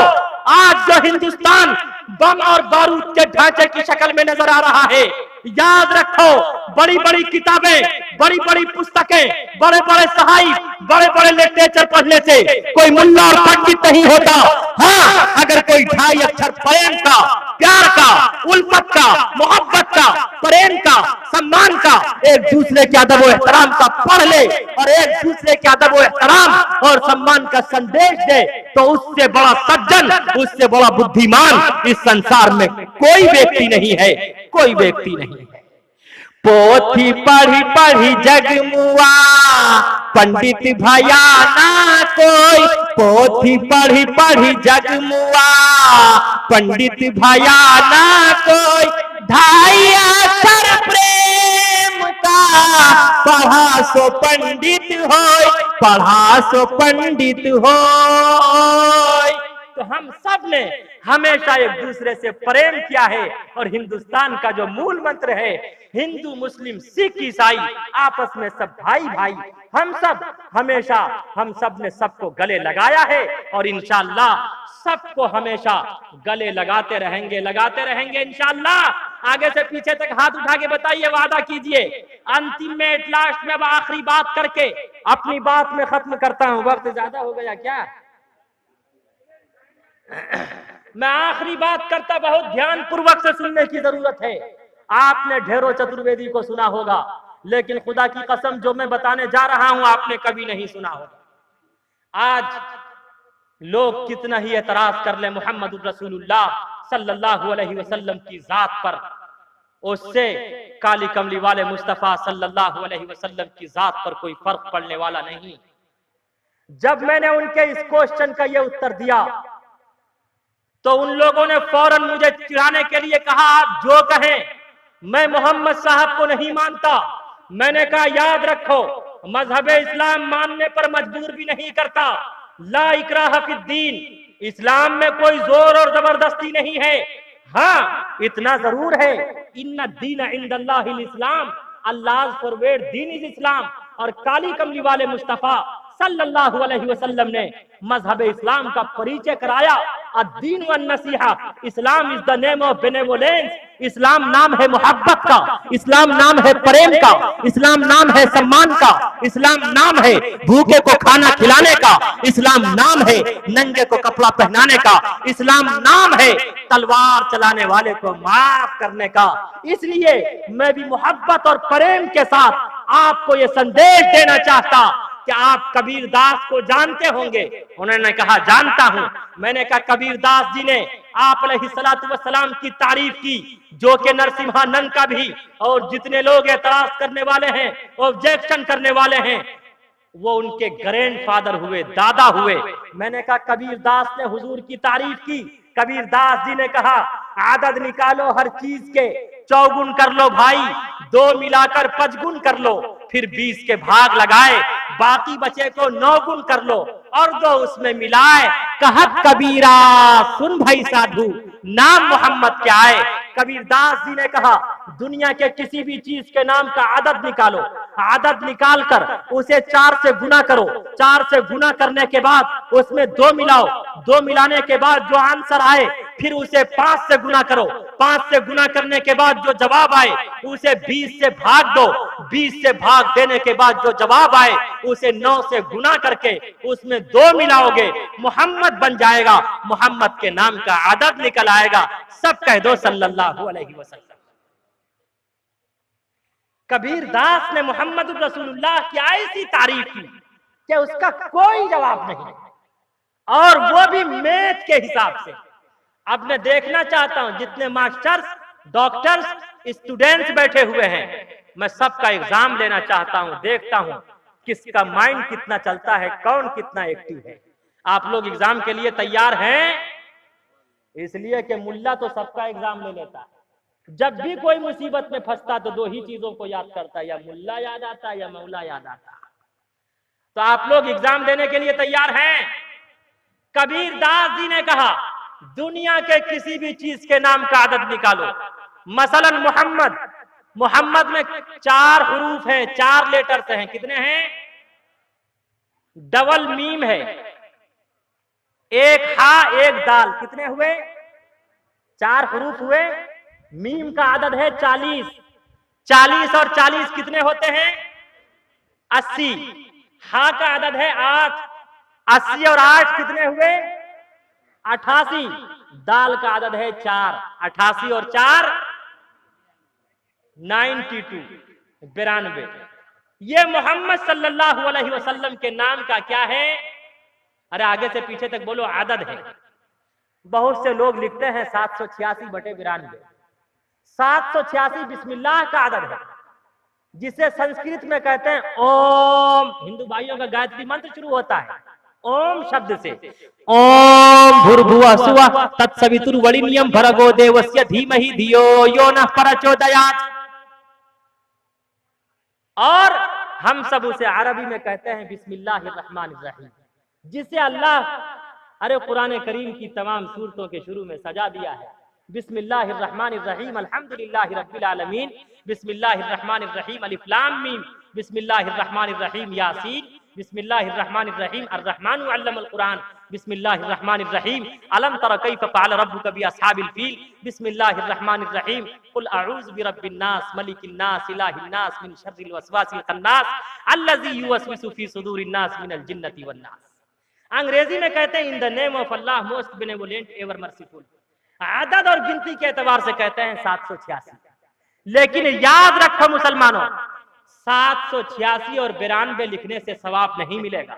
आज जो हिंदुस्तान बम और बारूद के ढांचे की शक्ल में नजर आ रहा है, याद रखो, बड़ी बड़ी किताबें, बड़ी बड़ी पुस्तकें, बड़े बड़े साहिब, बड़े बड़े लिटरेचर पढ़ने से कोई मुल्ला और पंडित नहीं होता। हाँ, अगर कोई 2.5 अक्षर प्रेम का, प्यार का, उल्फत का, मोहब्बत का, प्रेम का, सम्मान का, एक दूसरे के अदब और एहतराम का पढ़ ले और एक दूसरे के अदब और एहतराम और सम्मान का संदेश दे, तो उससे बड़ा सज्जन, उससे बड़ा बुद्धिमान इस संसार में कोई व्यक्ति नहीं है, कोई व्यक्ति नहीं है। पोथी पढ़ी पढ़ी जगमुआ, पंडित भया ना कोई, पोथी पढ़ी पढ़ी जगमुआ, पंडित भया ना कोई, 2.5 अक्षर प्रेम का, पढ़ा सो पंडित होय, पढ़ा सो पंडित होय। तो हम सब ने हमेशा एक दूसरे से प्रेम किया है और हिंदुस्तान का जो मूल मंत्र है, हिंदू मुस्लिम सिख ईसाई आपस में सब भाई भाई, हम सब हमेशा, हम सब ने सबको गले लगाया है और इंशाअल्लाह सबको हमेशा गले लगाते रहेंगे इंशाअल्लाह। आगे से पीछे तक हाथ उठा के बताइए, वादा कीजिए। अंतिम में एट लास्ट में अब आखिरी बात करके अपनी बात में खत्म करता हूं। वक्त ज्यादा हो गया क्या? मैं आखिरी बात करता, बहुत ध्यान पूर्वक से सुनने की जरूरत है। आपने ढेरों चतुर्वेदी को सुना होगा, लेकिन खुदा की कसम जो मैं बताने जा रहा हूं आपने कभी नहीं सुना होगा। आज लोग कितना ही एतराज कर ले मोहम्मद रसूलुल्लाह सल्लल्लाहु अलैहि वसल्लम की जात पर, उससे काली कमली वाले मुस्तफा सल्लल्लाहु अलैहि वसल्लम की जात पर कोई फर्क पड़ने वाला नहीं। जब मैंने उनके इस क्वेश्चन का यह उत्तर दिया तो उन लोगों ने फौरन मुझे चिढ़ाने के लिए कहा, आप जो कहें, मैं मोहम्मद साहब को नहीं मानता। मैंने कहा, याद रखो, मजहब इस्लाम मानने पर मजबूर भी नहीं करता। ला इकराह फिद्दीन, इस्लाम में कोई जोर और जबरदस्ती नहीं है। हाँ, इतना जरूर है, इन्ना दीन इंदल्लाहिल इस्लाम, अल्लाह फॉरवर्ड दीन इज इस्लाम। और काली कमली वाले मुस्तफा सल्लल्लाहु अलैहि वसल्लम ने मजहब इस्लाम का परिचय कराया। अद्दीन वन नसीहा, Islam is the name of benevolence. इस्लाम नाम है मोहब्बत का, इस्लाम नाम है प्रेम का, इस्लाम नाम है सम्मान का, इस्लाम नाम है भूखे को खाना खिलाने का, इस्लाम नाम है नंगे को कपड़ा पहनाने का, इस्लाम नाम है तलवार चलाने वाले को माफ करने का। इसलिए मैं भी मोहब्बत और प्रेम के साथ आपको ये संदेश देना चाहता कि आप कबीर दास को जानते होंगे। उन्होंने कहा, जानता हूं। मैंने कहा, कबीर दास जी ने आप अलैहिस्सलातु वस्सलाम की तारीफ की, जो कि नरसिम्हानंद का भी और जितने लोग एतराज करने वाले हैं, ऑब्जेक्शन करने वाले हैं, वो उनके ग्रैंडफादर हुए, दादा हुए। मैंने कहा, कबीर दास ने हुजूर की तारीफ की। कबीर दास जी ने कहा, आदद निकालो हर चीज के, 4 गुण कर लो भाई, 2 मिलाकर 5 गुण कर लो, फिर 20 के भाग लगाए, बाकी बचे को 9 गुण कर लो और 2 उसमें मिलाए। कहत कबीरा सुन भाई साधु, नाम मोहम्मद क्या है। कबीर दास जी ने कहा, दुनिया के किसी भी चीज के नाम का आदद निकालो, आदद निकाल कर उसे 4 से गुना करो, 4 से गुना करने के बाद उसमें 2 मिलाओ, 2 मिलाने के बाद जो आंसर आए फिर उसे 5 से गुना करो, 5 से गुना करने के बाद जो जवाब आए उसे 20 से भाग दो, 20 से भाग देने के बाद जो जवाब आए उसे 9 से गुना करके उसमें 2 मिलाओगे, मोहम्मद बन जाएगा, मोहम्मद के नाम का आदद निकल आएगा। सब कह दो सल्लल्लाहु अलैहि वसल्लम। कबीर दास ने मोहम्मद रसूलुल्लाह की ऐसी तारीफ की कि उसका कोई जवाब नहीं, और वो भी मैथ के हिसाब से। अब मैं देखना चाहता हूं जितने मास्टर्स, डॉक्टर्स, स्टूडेंट्स बैठे हुए हैं, मैं सबका एग्जाम लेना चाहता हूं, देखता हूं किसका माइंड कितना चलता है, कौन कितना एक्टिव है। आप लोग एग्जाम के लिए तैयार हैं? इसलिए कि मुल्ला तो सबका एग्जाम ले लेता है। जब भी कोई मुसीबत में फंसता तो दो ही चीजों को याद करता है, या मुल्ला याद आता है या मौला याद आता है। तो आप लोग एग्जाम देने के लिए तैयार हैं? कबीर दास जी ने कहा, दुनिया के किसी भी चीज के नाम का आदद निकालो। मसलन मोहम्मद, मोहम्मद में 4 हुरूफ हैं, 4 लेटर्स हैं। कितने हैं? डबल मीम है, एक हा एक दाल। कितने हुए? 4 हुरूफ हुए। मीम का आदद है 40। 40 और 40 कितने होते हैं? 80। हा का आदद है 8। 80 और 8 कितने हुए? 88। दाल का आदद है 4। 88 और 4 92, 92। ये मोहम्मद सल्लल्लाहु अलैहि वसल्लम के नाम का क्या है? अरे आगे से पीछे तक बोलो, आदद है। बहुत से लोग लिखते हैं 786/92। 786 बिस्मिल्लाह का आदद है, जिसे संस्कृत में कहते हैं ओम। हिंदू भाइयों का गायत्री मंत्र शुरू होता है ओम शब्द से। ओम भूर्भुवः स्वः तत्सवितुर्वरेण्यं भर्गो देवस्य धीमहि धियो यो नः प्रचोदयात्। और हम सब उसे अरबी में कहते हैं बिस्मिल्लाहिर्रहमानिर्रहीम, जिसे अल्लाह अरे कुरान करीम की तमाम सूरतों के शुरू में सजा दिया है। बिस्मिल्लाहिर्रहमानिर्रहीम अल्हम्दुलिल्लाहि रब्बिल आलमीन, बिस्मिल्लाहिर्रहमानिर्रहीम अलिफ लाम मीम, बिस्मिल्लाहिर्रहमानिर्रहीम यासीन, बिस्मिल्लाहिर्रहमानिर्रहीम अर्रहमानु अल्लमल कुरान, बिस्मिल्लाहिर्रहमानिर्रहीम अलम तरा कैफ फ़अल रब्बुका बिअस्हाबिल फील, बिस्मिल्लाहिर्रहमानिर्रहीम कुल अऊज़ु बिरब्बिन नास मलिकिन नास इलाहिन नास मिन शर्रिल वसवासिल खन्नास अल्लज़ी युवस्विसु फी सुदूरिन नास मिनल जिन्नति वन नास। अंग्रेजी में कहते हैं in the name of Allah most benevolent ever merciful. आदद और गिनती के एतबार से कहते हैं 786। लेकिन याद रखो मुसलमानों, 786 और 92 लिखने से सवाब नहीं मिलेगा।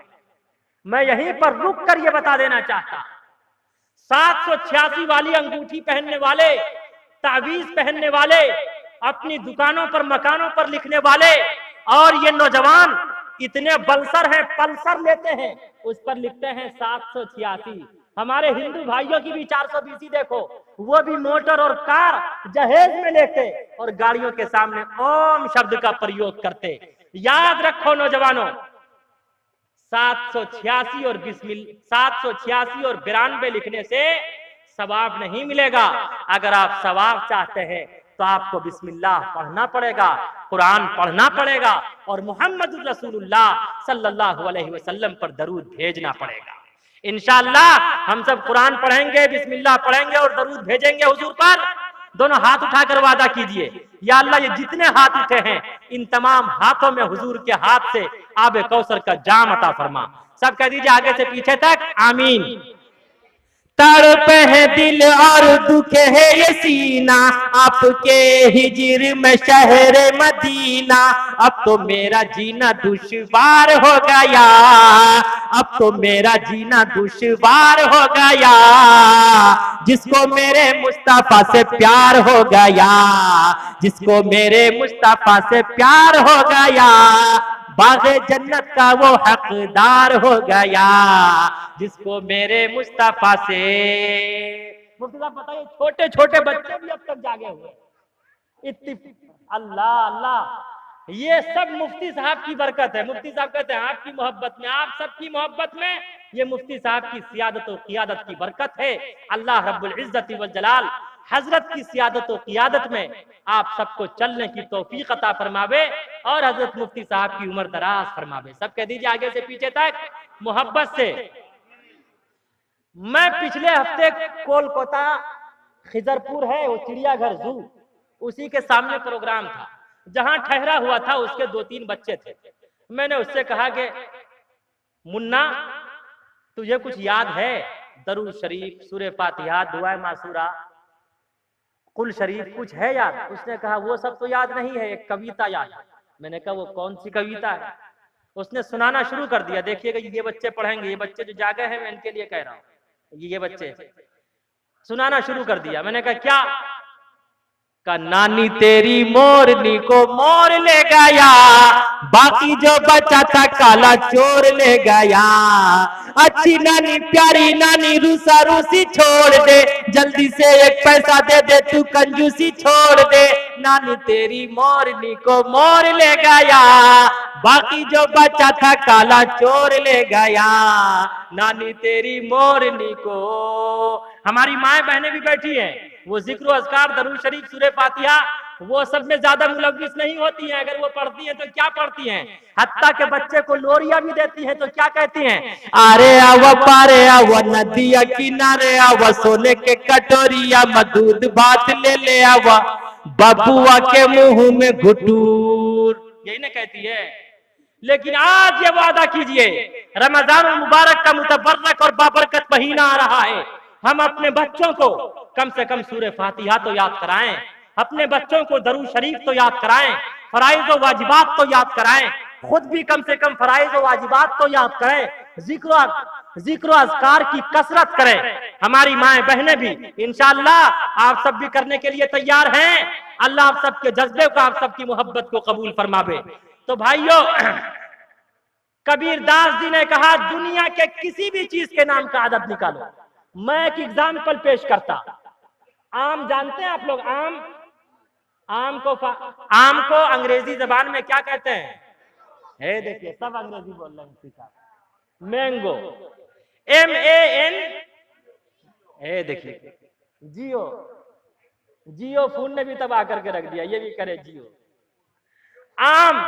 मैं यहीं पर रुक कर यह बता देना चाहता, 786 वाली अंगूठी पहनने वाले, तावीज पहनने वाले, अपनी दुकानों पर मकानों पर लिखने वाले, और ये नौजवान इतने बलसर हैं, पल्सर लेते हैं, उस पर लिखते हैं 786। हमारे हिंदू भाइयों की भी 420 देखो, वो भी मोटर और कार जहेज में लेते और गाड़ियों के सामने ओम शब्द का प्रयोग करते। याद रखो नौजवानों, 786 और 92 लिखने से सवाब नहीं मिलेगा। अगर आप सवाब चाहते हैं तो आपको बिस्मिल्लाह पढ़ना पड़ेगा, कुरान पढ़ना पड़ेगा और मोहम्मद रसूलुल्लाह सल्लल्लाहु अलैहि वसल्लम पर दरूद भेजना पड़ेगा। इंशाअल्लाह हम सब कुरान पढ़ेंगे, बिस्मिल्लाह पढ़ेंगे और दरूद भेजेंगे हुजूर पर। दोनों हाथ उठाकर वादा कीजिए, या अल्लाह ये जितने हाथ उठे हैं इन तमाम हाथों में हुजूर के हाथ से आबे कौसर का जाम अता फरमा। सब कह दीजिए आगे से पीछे तक आमीन। तड़पे है दिल और दुखे है ये सीना, आपके हिजर में शहर मदीना। अब तो मेरा जीना दुश्वार हो गया, अब तो मेरा जीना दुश्वार हो गया। जिसको मेरे मुस्तफा से प्यार हो गया, जिसको मेरे मुस्तफा से प्यार हो गया, बाग़े जन्नत का वो हकदार हो गया, जिसको मेरे मुस्तफा से। मुफ्ती साहब बताइए, छोटे छोटे बच्चे भी अब तक जागे हुए। अल्लाह अल्लाह, ये सब मुफ्ती साहब की बरकत है। मुफ्ती साहब कहते हैं आपकी मोहब्बत में, आप सबकी मोहब्बत में, ये मुफ्ती साहब की सियादत और क़ियादत की बरकत है। अल्लाह रब्बुल इज्जति वल जलाल हजरत की सियादत और क़ियादत में आप सबको चलने की तौफीक अता फरमावे और हजरत मुफ्ती साहब की उम्र दराज फरमावे। सब कह दीजिए आगे से पीछे तक मोहब्बत से। मैं पिछले हफ्ते कोलकाता खिजरपुर है वो चिड़ियाघर जू, उसी के सामने प्रोग्राम था, जहां ठहरा हुआ था उसके 2-3 बच्चे थे। मैंने उससे कहा कि मुन्ना तुझे कुछ याद है? दरूद शरीफ, सूरे फातिहा, दुआ मासूरा, कुल शरीफ कुछ है याद? उसने कहा वो सब तो याद नहीं है, एक कविता याद है। मैंने कहा वो कौन सी कविता है? उसने सुनाना शुरू कर दिया। देखिएगा ये बच्चे पढ़ेंगे, ये बच्चे जो जागे हैं मैं इनके लिए कह रहा हूँ, ये बच्चे सुनाना शुरू कर दिया। मैंने कहा क्या? का नानी तेरी मोरनी को मोर ले गया, बाकी जो बचा था काला चोर ले गया। अच्छी नानी प्यारी नानी रूसा रूसी छोड़ दे, जल्दी से एक पैसा दे दे तू कंजूसी छोड़ दे। नानी तेरी मोरनी को मोर ले गया, बाकी जो बचा था काला चोर ले गया। नानी तेरी मोरनी को। हमारी माए बहनें भी बैठी हैं, वो जिक्र अज़कार दरूद शरीफ सूरह फातिहा वो सब में ज्यादा मुलव्विस नहीं होती हैं। अगर वो पढ़ती हैं तो क्या पढ़ती हैं, हत्ता के बच्चे को लोरिया भी देती हैं तो क्या कहती हैं, आरे आवा पारे आवा नदिया किनारे आवा, सोने के कटोरिया मधुद भात ले ले आवा, बबुआ के मुंह में घुटूर, यही ना कहती है। लेकिन आज ये वादा कीजिए, रमजान मुबारक का मुतबर्रक और बाबरकत महीना आ रहा है, हम अपने बच्चों को कम से कम सूरह फातिहा तो याद कराएं, अपने बच्चों को दरूद शरीफ तो याद कराएं, फराइज व वाजिबात तो याद कराएं, खुद भी कम से कम फराइज व वाजिबात तो याद करें, जिक्र अज़कार की कसरत करें। हमारी माएं बहनें भी इंशाअल्लाह आप सब भी करने के लिए तैयार हैं। अल्लाह आप सबके जज्बे को, आप सबकी मोहब्बत को कबूल फरमावे। तो भाइयों, कबीर दास जी ने कहा दुनिया के किसी भी चीज के नाम का आदत निकालो। मैं एक एग्जाम्पल पेश करता। आम जानते हैं आप लोग, आम को अंग्रेजी जबान में क्या कहते हैं? देखिए सब अंग्रेजी बोल रहे हैं। मैंगो, MAN, देखिए जियो फोन ने भी तबाह करके रख दिया, ये भी करे जियो। आम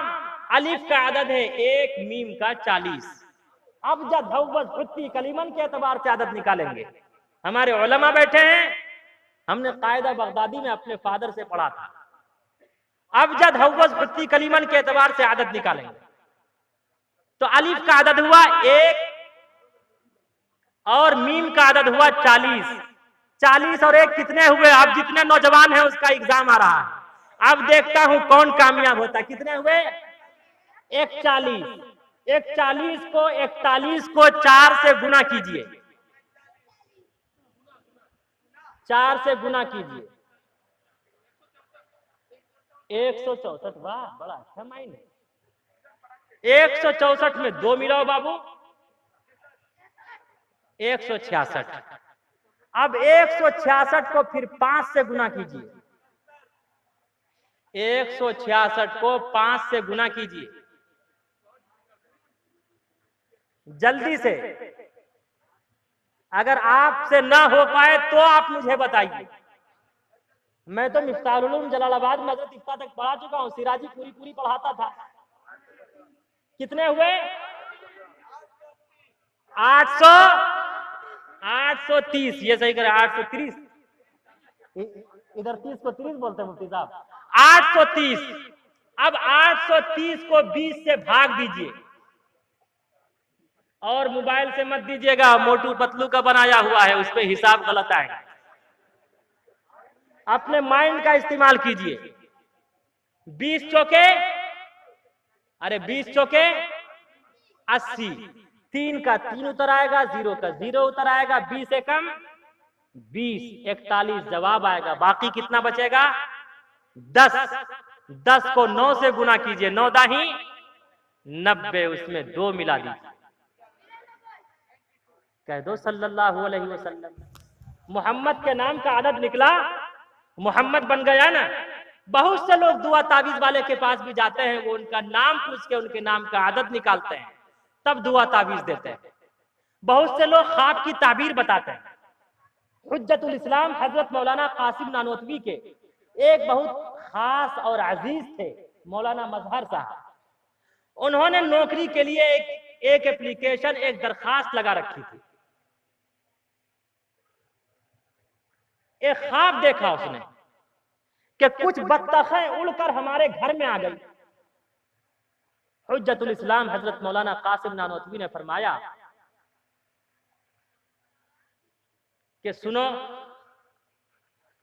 अलिफ का आदद है 1, मीम का 40। अब जब धौबती कलीमन के एतबार से आदत निकालेंगे, हमारे उलमा बैठे हैं, हमने कायदा बगदादी में अपने फादर से पढ़ा था। अब जब धौबती कलीमन के एतबार से आदत निकालेंगे तो अलिफ का आदद हुआ 1 और मीम का आदद हुआ 40। 40 और 1 कितने हुए? अब जितने नौजवान हैं उसका एग्जाम आ रहा है, अब देखता हूं कौन कामयाब होता है। कितने हुए? 41। 41 को 41 को 4 से गुना कीजिए, 4 से गुना कीजिए, 164। वाह, बड़ा अच्छा माइंड है। 164 में 2 मिलाओ बाबू, 166। अब 166 को फिर 5 से गुना कीजिए, 166 को 5 से गुना कीजिए जल्दी से। अगर आपसे ना हो पाए तो आप मुझे बताइए। मैं तो मिफ्ताहुल उलूम जलालाबाद में हज़रत इफ्ता तक पढ़ा चुका हूं, सिराजी पूरी पढ़ाता था। कितने हुए? 830। ये सही करे, 830। इधर 30 को 30 बोलते हैं मुफ्ती साहब। 830। अब 830 को 20 से भाग दीजिए, और मोबाइल से मत दीजिएगा, मोटू पतलू का बनाया हुआ है, उस पर हिसाब गलत आएगा। अपने माइंड का इस्तेमाल कीजिए। 20 चौके 80। 3 का 3 उतर आएगा, 0 का 0 उतर आएगा, 20 से कम 20, 41 जवाब आएगा। बाकी कितना बचेगा? 10। 10 को 9 से गुना कीजिए, 9 दाही 90, उसमें 2 मिला दीजिए। कह दो सल्लल्लाहु अलैहि वसल्लम। मोहम्मद के नाम का आदद निकला, मोहम्मद बन गया ना। बहुत से लोग दुआ तावीज वाले के पास भी जाते हैं, वो उनका नाम पूछ के उनके नाम का आदद निकालते हैं, तब दुआ तावीज देते हैं। बहुत से लोग ख्वाब की ताबीर बताते हैं। हुज्जतुल इस्लाम हजरत मौलाना कासिम नानोतवी के एक बहुत खास और अजीज थे मौलाना मजहर साहब। उन्होंने नौकरी के लिए एक एप्लीकेशन, एक दरखास्त लगा रखी थी। एक ख्वाब देखा उसने कि कुछ बत्तखें उड़कर हमारे घर में आ गई। हुज्जतुल इस्लाम हजरत मौलाना कासिम नानोतवी ने फरमाया कि सुनो,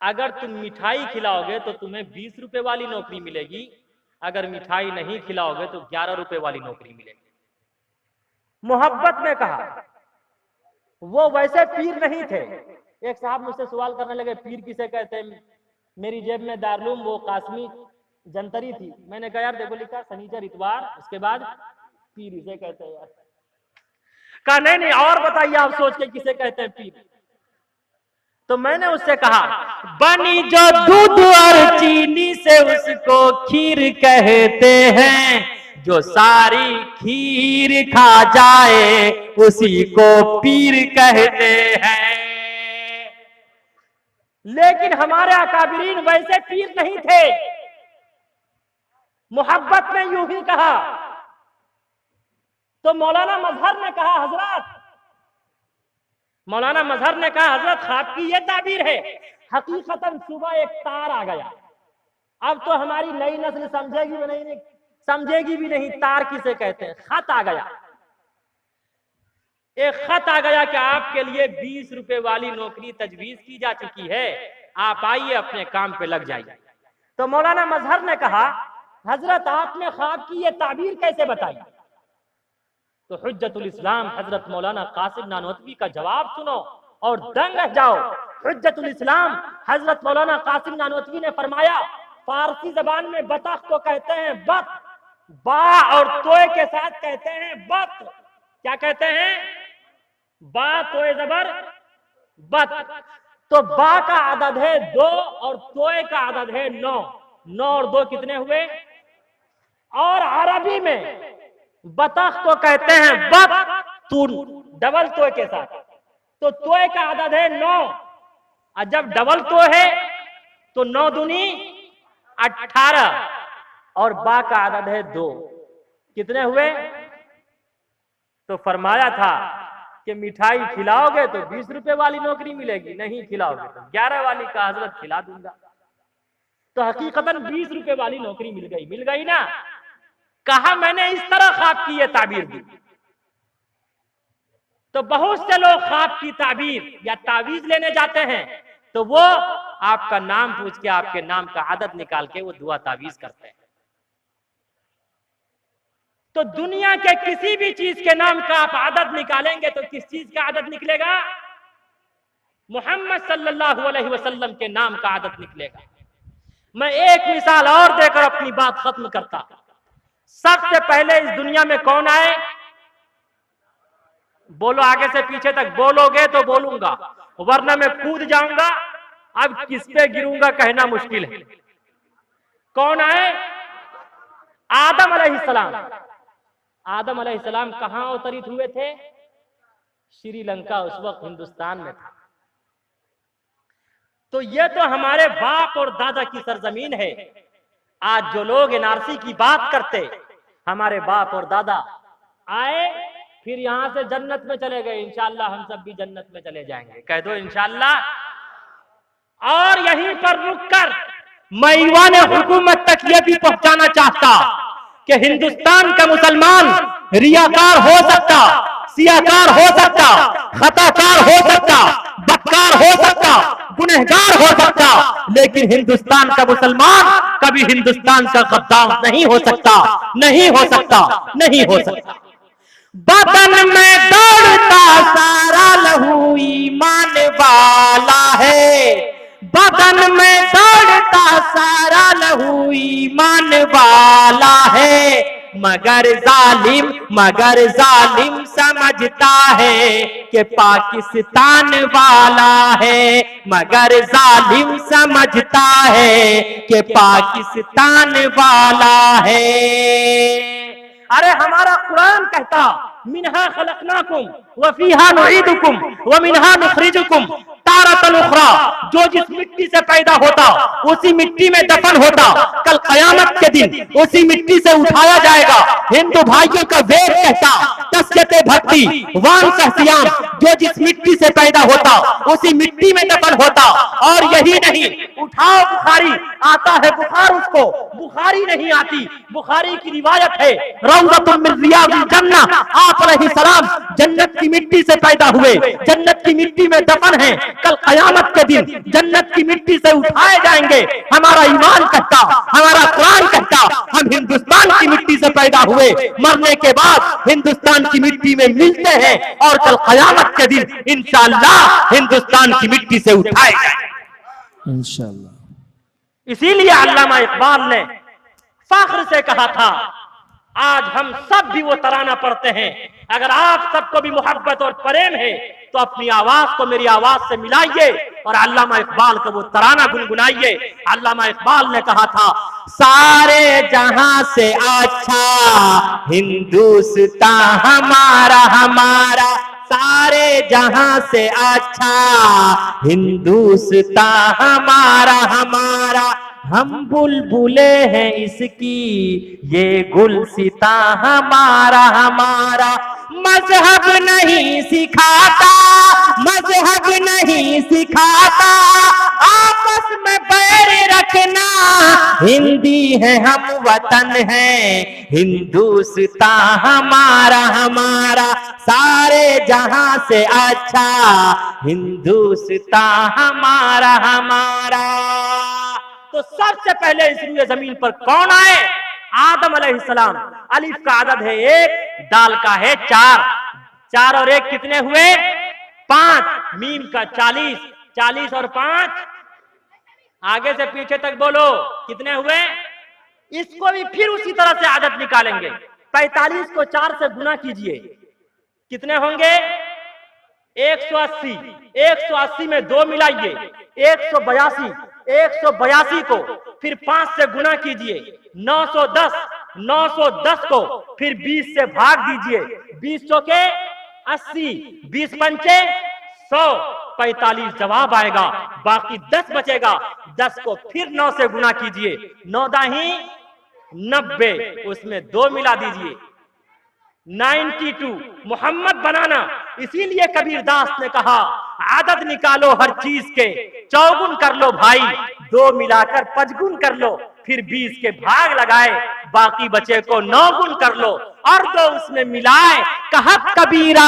अगर तुम मिठाई खिलाओगे तो तुम्हें 20 रुपए वाली नौकरी मिलेगी, अगर मिठाई नहीं खिलाओगे तो 11 रुपए वाली नौकरी मिलेगी। मोहब्बत में कहा। वो वैसे पीर नहीं थे। एक साहब मुझसे सवाल करने लगे, पीर किसे कहते हैं? मेरी जेब में दारुलूम वो कासमी जंतरी थी। मैंने कहा यार देखो लिखा शनिचर इतवार, उसके बाद पीर, इसे कहते हैं यार। कहा नहीं नहीं और बताइए आप सोच के किसे कहते हैं पीर। तो मैंने उससे कहा बनी जो दूध और चीनी से उसको खीर कहते हैं, जो सारी खीर खा जाए उसी को पीर कहते हैं। लेकिन हमारे अकाबिरीन वैसे पीर नहीं थे, मोहब्बत में यूं ही कहा। तो मौलाना मजहर ने कहा हजरत, मौलाना मजहर ने कहा हजरत आपकी ये ताबीर है। हकीकतन सुबह एक तार आ गया। अब तो हमारी नई नस्ल समझेगी भी नहीं तार किसे कहते हैं। खत आ गया, एक खत आ गया कि आपके लिए 20 रुपए वाली नौकरी तजवीज की जा चुकी है, आप आइए अपने काम पे लग जाइए। तो मौलाना मजहर ने कहा हजरत आपने ख्वाब की ये ताबीर कैसे बताई। तो हुज्जतुल इस्लाम हजरत मौलाना कासिम नानोतवी का जवाब सुनो और दंग रह जाओ। हुज्जतुल इस्लाम हजरत मौलाना कासिम नानोतवी ने फरमाया फारसी जबान में बतख को कहते हैं बत, बा और तोय के साथ कहते हैं बत। क्या कहते हैं? बा तोय जबर बत। तो बा का आदद है 2 और तोय का आदद है 9। 9 और 2 कितने हुए? और अरबी में बतख को कहते हैं बत, तून डबल तोय के साथ। तो तोय का आदद है 9 और जब डबल तोय है तो 9 दूनी 18 और बा का आदद है 2। कितने हुए? तो फरमाया था कि मिठाई खिलाओगे तो 20 रुपए वाली नौकरी मिलेगी, नहीं खिलाओगे तो 11 वाली का हजरत खिला दूंगा। तो हकीकतन 20 रुपए वाली नौकरी मिल गई ना। कहा मैंने इस तरह ख्वाब की ये ताबीर दी। तो बहुत से लोग ख्वाब की ताबीर या तावीज लेने जाते हैं तो वो आपका नाम पूछ के आपके नाम का आदत निकाल के वो दुआ तावीज करते हैं। तो दुनिया के किसी भी चीज के नाम का आप आदत निकालेंगे तो किस चीज का आदत निकलेगा? मोहम्मद सल्लल्लाहु अलैहि वसल्लम के नाम का आदत निकलेगा। मैं एक मिसाल और देकर अपनी बात खत्म करता। सबसे पहले इस दुनिया में कौन आए? बोलो, आगे से पीछे तक बोलोगे तो बोलूंगा, वरना मैं कूद जाऊंगा। अब किस पे गिरूंगा कहना मुश्किल है। कौन आए? आदम अलैहिस्सलाम। आदम अलैहिस्सलाम कहां अवतरित हुए थे? श्रीलंका उस वक्त हिंदुस्तान में था। तो ये तो हमारे बाप और दादा की सरजमीन है। आज जो लोग एनआरसी की बात करते, हमारे बाप और दादा आए फिर यहां से जन्नत में चले गए। इंशाअल्लाह हम सब भी जन्नत में चले जाएंगे, कह दो इंशाअल्लाह। और यहीं पर रुककर मैं ईवान हुकूमत तक ये भी पहुंचाना चाहता कि हिंदुस्तान का मुसलमान रियाकार हो सकता, सियाकार हो सकता, खताकार हो सकता, बदकार हो सकता, गुनहगार हो सकता, लेकिन हिंदुस्तान का मुसलमान कभी हिंदुस्तान का गद्दार नहीं हो सकता, नहीं हो सकता, नहीं हो सकता। बदन में दौड़ता सारा लहू ईमान वाला है, बदन में दौड़ता सारा लहू ईमान वाला है। मगर जालिम समझता है कि पाकिस्तान वाला है, मगर जालिम समझता है कि पाकिस्तान वाला है। अरे हमारा कुरान कहता मिन्हा खलकनाकुम व फीहा नुईदुकुम व मिन्हा नुखरिजुकुम तारतन उखरा। जो जिस मिट्टी से पैदा होता उसी मिट्टी में दफन होता, कल कयामत के दिन उसी मिट्टी से उठाया जाएगा। हिंदू भाइयों का वेद कहता तस्यते भक्ति वान सहसियाम, जो जिस मिट्टी से पैदा होता उसी मिट्टी में दफन होता। और यही नहीं, उठाओ बुखारी, आता है बुखार उसको, बुखारी नहीं आती। बुखारी की रिवायत है रौज़तुम मिन रियादिल जन्नह, आप अलैहिस्सलाम जन्नत की मिट्टी से पैदा हुए, जन्नत की मिट्टी में दफन है, कल कयामत के दिन जन्नत की मिट्टी से उठाए जाएंगे। हमारा ईमान कहता, हमारा कुरान कहता हम हिंदुस्तान की मिट्टी से पैदा हुए, मरने के बाद हिंदुस्तान की मिट्टी में मिलते हैं और कल कयामत के दिन इंशाअल्लाह हिंदुस्तान की मिट्टी से उठाए जाएंगे इंशाअल्लाह। इसीलिए अल्लामा इकबाल ने फख्र से कहा था, आज हम सब भी वो तराना पढ़ते हैं। अगर आप सबको भी मोहब्बत और प्रेम है तो अपनी आवाज को मेरी आवाज से मिलाइए और अल्लामा इकबाल का वो तराना गुनगुनाइए। अल्लामा इकबाल ने कहा था, सारे जहां से अच्छा हिंदुस्तान हमारा हमारा, सारे जहां से अच्छा हिंदुस्तान हमारा हमारा, हम बुलबुले हैं इसकी ये गुलसिता हमारा हमारा। मजहब नहीं सिखाता, मजहब नहीं सिखाता आपस में बैर रखना, हिंदी है हम वतन है हिंदुस्तान हमारा हमारा, सारे जहां से अच्छा हिंदुस्तान हमारा हमारा। तो सबसे पहले इस रूए जमीन पर कौन आए? आदम अलैहिस्सलाम। अलिफ का आदद है 1, दाल का है 4, 4 और 1 कितने हुए? 5, मीम का 40, 40 और 5 आगे से पीछे तक बोलो कितने हुए? इसको भी फिर उसी तरह से आदत निकालेंगे। 45 को 4 से गुना कीजिए, कितने होंगे? 180, 180 में 2 मिलाइए 182, 182 को फिर 5 से गुना कीजिए 910, 910 को फिर 20 से भाग दीजिए, 20 चौके 80, 20 पंचे 100, 45 जवाब आएगा। बाकी 10 बचेगा, 10 को फिर 9 से गुना कीजिए, 9 दाही 90, उसमें 2 मिला दीजिए 92 मोहम्मद बनाना। इसीलिए कबीरदास ने कहा, आदत निकालो हर चीज के, चौगुन कर लो भाई, 2 मिलाकर 5 गुण कर लो, फिर 20 के भाग लगाए, बाकी बचे को 9 गुण कर लो और 2 उसमें मिलाए। कहा कबीरा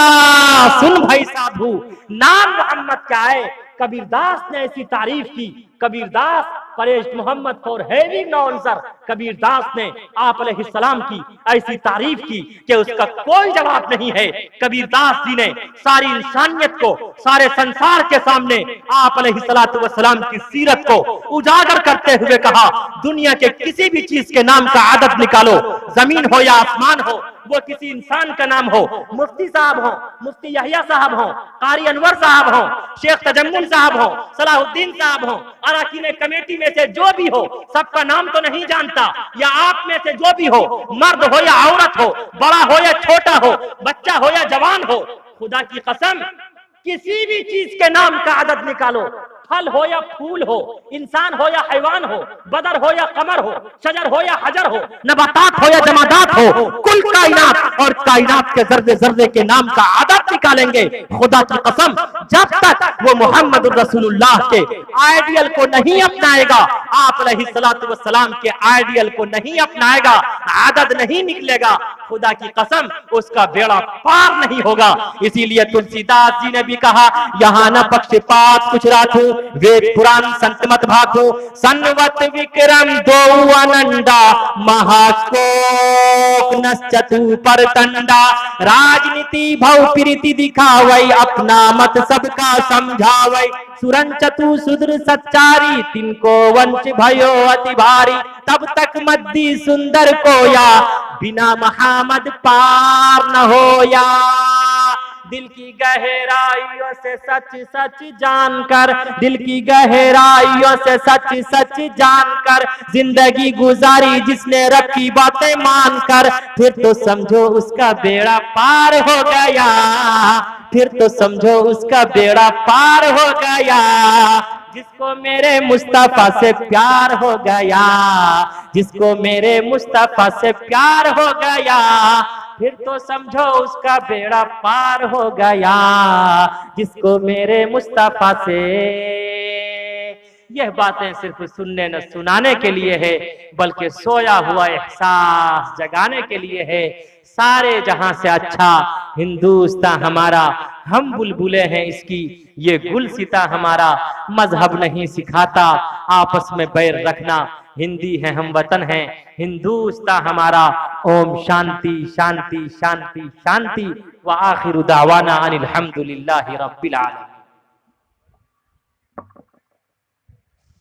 सुन भाई साधु, नाम मोहम्मद क्या है? कबीरदास ने ऐसी तारीफ की। Kabirdas Paresh Mohammad for having no answer, Kabirdas ने आप अलैहिस्सलाम की ऐसी तारीफ की कि उसका कोई जवाब नहीं है। कबीरदास जी ने सारी इंसानियत को, सारे संसार के सामने आप अलैहिस्सलातु वस्सलाम की सीरत को उजागर करते हुए कहा, दुनिया के किसी भी चीज के नाम का आदत निकालो, जमीन हो या आसमान हो, वो किसी इंसान का नाम हो, मुफ्ती साहब हो, मुफ्ती यहिया साहब हो, कारी अनवर साहब हो, शेख तजम्मुल साहब हो, सलाहुद्दीन साहब हो, अराकीन कमेटी में से जो भी हो, सबका नाम तो नहीं जानता, या आप में से जो भी हो, मर्द हो या औरत हो, बड़ा हो या छोटा हो, बच्चा हो या जवान हो, खुदा की कसम किसी भी चीज के नाम का आदत निकालो, फल हो या फूल हो, इंसान हो या हैवान हो, बदर हो या कमर हो, शजर हो या हजर हो, नबातात हो या जमादात हो, कुल कायनात और कायनात के जर्रे जर्रे के नाम का आदत निकालेंगे। खुदा की कसम जब तक वो मोहम्मद रसूलुल्लाह के आइडियल को नहीं अपनाएगा, आप अलैहिस्सलातु वस्सलाम के आइडियल को नहीं अपनाएगा, आदत नहीं निकलेगा, खुदा की कसम उसका बेड़ा पार नहीं होगा। इसीलिए तुलसीदास जी ने भी कहा, यहाँ न पक्षपात कुछ राखू, वेद पुराण संत मत भाखो, सन्वत विक्रम दो अनंदा, महाकोक नश्चतु परतंडा, राजनीति भव प्रीति दिखावई, अपना मत सबका समझावई, सुरंचतु सुदृ सच्चारी, तिनको वंश भयो अति भारी, तब तक मद्दी सुंदर कोया, बिना महामद पार न होया। दिल की गहराइयों से सच सच जानकर, दिल की गहराइयों से सच सच जानकर, जिंदगी गुजारी जिसने रखी बातें मानकर, फिर तो समझो उसका बेड़ा पार हो गया, फिर तो समझो उसका बेड़ा पार हो गया। जिसको मेरे मुस्तफा से प्यार हो गया, जिसको मेरे मुस्तफा से प्यार हो गया, फिर तो समझो उसका बेड़ा पार हो गया। जिसको मेरे मुस्तफा से, यह बातें सिर्फ सुनने न सुनाने के लिए है, बल्कि सोया हुआ एहसास जगाने के लिए है। सारे जहां से अच्छा हिंदुस्तान हमारा, हम बुलबुले हैं इसकी, ये गुलसिता हमारा। मजहब नहीं सिखाता आपस में बैर रखना, हिंदी है हम वतन है हिंदुस्तान हमारा। ओम शांति शांति शांति शांति व आखिरु दावाना अनिल हम्दुलिल्लाहि रब्बिल आलमीन।